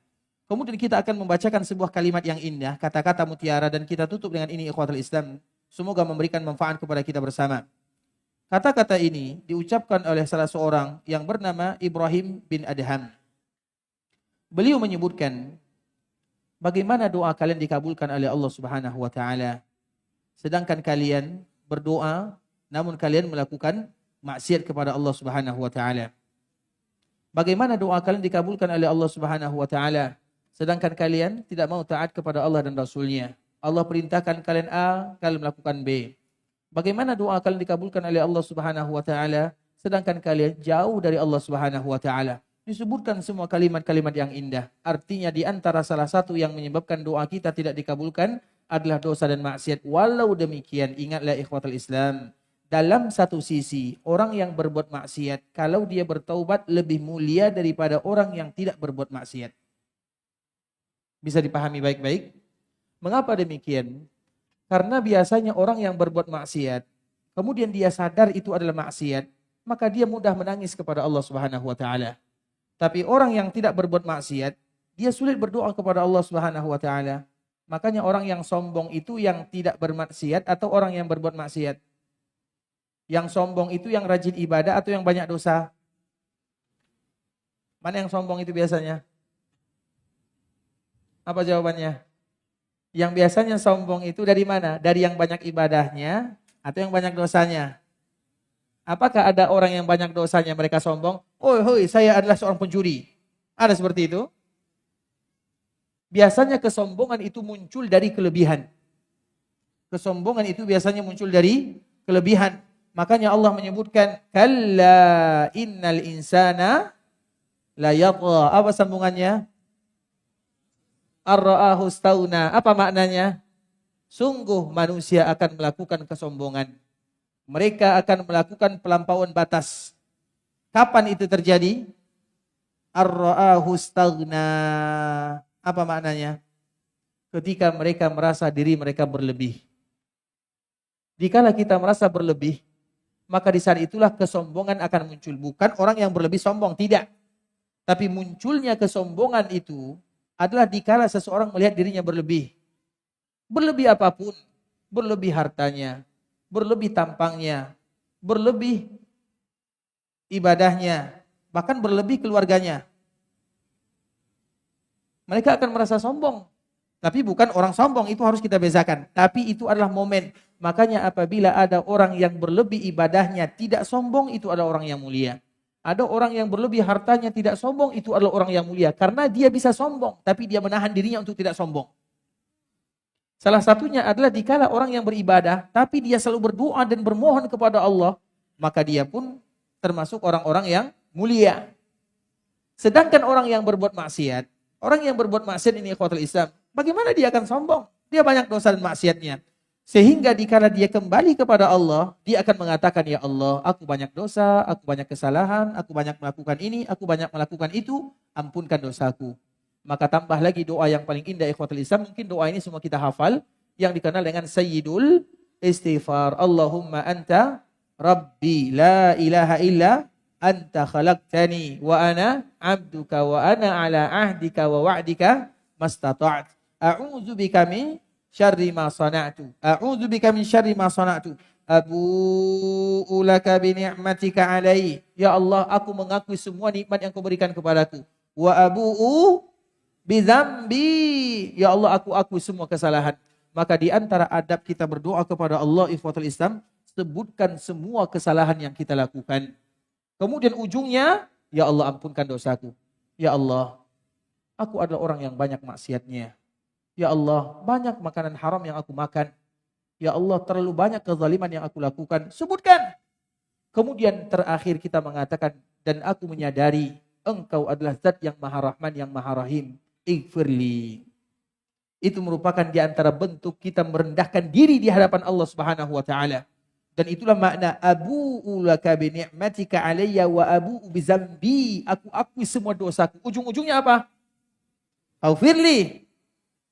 Kemudian kita akan membacakan sebuah kalimat yang indah, kata-kata mutiara, dan kita tutup dengan ini ikhwatul Islam. Semoga memberikan manfaat kepada kita bersama. Kata-kata ini diucapkan oleh salah seorang yang bernama Ibrahim bin Adham. Beliau menyebutkan, bagaimana doa kalian dikabulkan oleh Allah Subhanahu wa taala? Sedangkan kalian berdoa, namun kalian melakukan maksiat kepada Allah Subhanahu wa taala. Bagaimana doa kalian dikabulkan oleh Allah Subhanahu wa taala, sedangkan kalian tidak mau taat kepada Allah dan Rasul-Nya. Allah perintahkan kalian A, kalian melakukan B. Bagaimana doa kalian dikabulkan oleh Allah Subhanahu wa taala, sedangkan kalian jauh dari Allah Subhanahu wa taala. Disebutkan semua kalimat-kalimat yang indah. Artinya di antara salah satu yang menyebabkan doa kita tidak dikabulkan adalah dosa dan maksiat. Walau demikian, ingatlah ikhwatul Islam, dalam satu sisi, orang yang berbuat maksiat, kalau dia bertaubat lebih mulia daripada orang yang tidak berbuat maksiat. Bisa dipahami baik-baik? Mengapa demikian? Karena biasanya orang yang berbuat maksiat, kemudian dia sadar itu adalah maksiat, maka dia mudah menangis kepada Allah Subhanahu wa taala. Tapi orang yang tidak berbuat maksiat, dia sulit berdoa kepada Allah Subhanahu wa taala. Makanya orang yang sombong itu yang tidak bermaksiat atau orang yang berbuat maksiat? Yang sombong itu yang rajin ibadah atau yang banyak dosa? Mana yang sombong itu biasanya? Apa jawabannya? Yang biasanya sombong itu dari mana? Dari yang banyak ibadahnya atau yang banyak dosanya? Apakah ada orang yang banyak dosanya mereka sombong? Oh, hoi, saya adalah seorang pencuri. Ada seperti itu? Biasanya kesombongan itu muncul dari kelebihan. Kesombongan itu biasanya muncul dari kelebihan. Makanya Allah menyebutkan, kalla innal insana la yatgha. Apa sambungannya? Ar-ra'ahu stauna. Apa maknanya? Sungguh manusia akan melakukan kesombongan. Mereka akan melakukan pelampauan batas. Kapan itu terjadi? Ar-ra'ahu stauna. Apa maknanya? Ketika mereka merasa diri mereka berlebih. Dikala kita merasa berlebih, maka di saat itulah kesombongan akan muncul. Bukan orang yang berlebih sombong, tidak. Tapi munculnya kesombongan itu adalah dikala seseorang melihat dirinya berlebih. Berlebih apapun, berlebih hartanya, berlebih tampangnya, berlebih ibadahnya, bahkan berlebih keluarganya. Mereka akan merasa sombong. Tapi bukan orang sombong, itu harus kita bezakan. Tapi itu adalah momen. Makanya apabila ada orang yang berlebih ibadahnya tidak sombong, itu adalah orang yang mulia. Ada orang yang berlebih hartanya tidak sombong, itu adalah orang yang mulia. Karena dia bisa sombong, tapi dia menahan dirinya untuk tidak sombong. Salah satunya adalah dikala orang yang beribadah, tapi dia selalu berdoa dan bermohon kepada Allah, maka dia pun termasuk orang-orang yang mulia. Sedangkan orang yang berbuat maksiat, orang yang berbuat maksiat ini ikhwatul Islam, bagaimana dia akan sombong? Dia banyak dosa dan maksiatnya. Sehingga dikala dia kembali kepada Allah, dia akan mengatakan, ya Allah, aku banyak dosa, aku banyak kesalahan, aku banyak melakukan ini, aku banyak melakukan itu, ampunkan dosaku. Maka tambah lagi doa yang paling indah ikhwatul Islam, mungkin doa ini semua kita hafal, yang dikenal dengan Sayyidul Istighfar. Allahumma anta Rabbi la ilaha illa anta khalaqtani wa ana abduka wa ana ala ahdika wa wa'dika mastata'at. A'udzu bika min syarri ma sana'tu. A'udzu bika min syarri ma sana'tu. Abu'u laka bi ni'matika alai. Ya Allah, aku mengakui semua nikmat yang kau berikan kepadaku. Wa abu'u bi dzambi. Ya Allah, aku akui semua kesalahan. Maka di antara adab kita berdoa kepada Allah ikhwatul Islam, sebutkan semua kesalahan yang kita lakukan. Kemudian ujungnya, ya Allah ampunkan dosaku. Ya Allah, aku adalah orang yang banyak maksiatnya. Ya Allah, banyak makanan haram yang aku makan. Ya Allah, terlalu banyak kezaliman yang aku lakukan. Sebutkan. Kemudian terakhir kita mengatakan, dan aku menyadari Engkau adalah Zat yang Maha Rahman, yang Maha Rahim. Ighfirli. Itu merupakan di antara bentuk kita merendahkan diri di hadapan Allah Subhanahu wa taala. Dan itulah makna abu'u laka bi ni'matika alayya wa abu'u bi dzambi. Aku akui semua dosaku. Ujung-ujungnya apa? Faghfirli.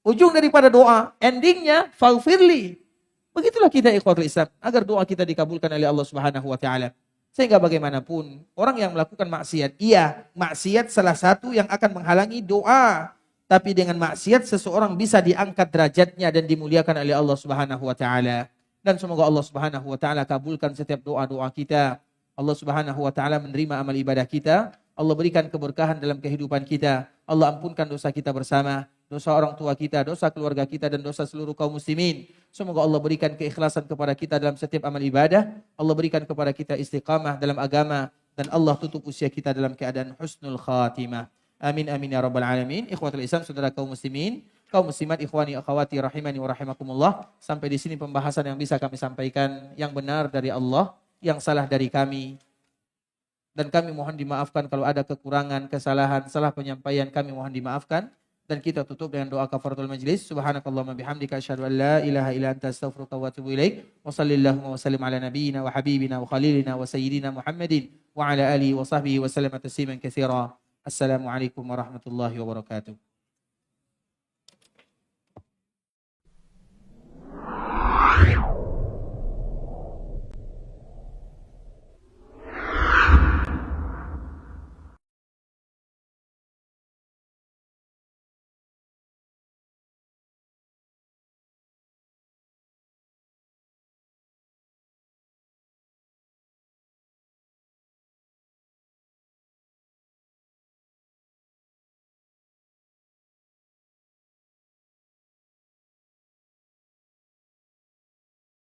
Ujung daripada doa, endingnya faghfirli. Begitulah kita ikhwatul Islam, agar doa kita dikabulkan oleh Allah Subhanahu wa taala. Sehingga bagaimanapun orang yang melakukan maksiat, iya, maksiat salah satu yang akan menghalangi doa. Tapi dengan maksiat seseorang bisa diangkat derajatnya dan dimuliakan oleh Allah Subhanahu wa taala. Dan semoga Allah Subhanahu wa taala kabulkan setiap doa-doa kita. Allah Subhanahu wa taala menerima amal ibadah kita. Allah berikan keberkahan dalam kehidupan kita. Allah ampunkan dosa kita bersama, dosa orang tua kita, dosa keluarga kita, dan dosa seluruh kaum muslimin. Semoga Allah berikan keikhlasan kepada kita dalam setiap amal ibadah. Allah berikan kepada kita istiqamah dalam agama. Dan Allah tutup usia kita dalam keadaan husnul khatimah. Amin amin ya rabbal alamin. Ikhwatul Islam, saudara kaum muslimin, kaum muslimat, ikhwani akhwati rahimani wa rahimakumullah. Sampai di sini pembahasan yang bisa kami sampaikan, yang benar dari Allah, yang salah dari kami. Dan kami mohon dimaafkan kalau ada kekurangan, kesalahan, salah penyampaian, kami mohon dimaafkan. Dan kita tutup dengan doa kafaratul majlis. Subhanakallahumma bihamdika asyhadu an la ilaha illa anta astaghfiruka wa atubu ilaik. Wa sallallahu wa sallim ala nabiyyina wa habibina wa khalilina wa sayyidina Muhammadin wa ala alihi wa sahbihi wa sallama tasliman katsira. Assalamualaikum warahmatullahi wabarakatuh.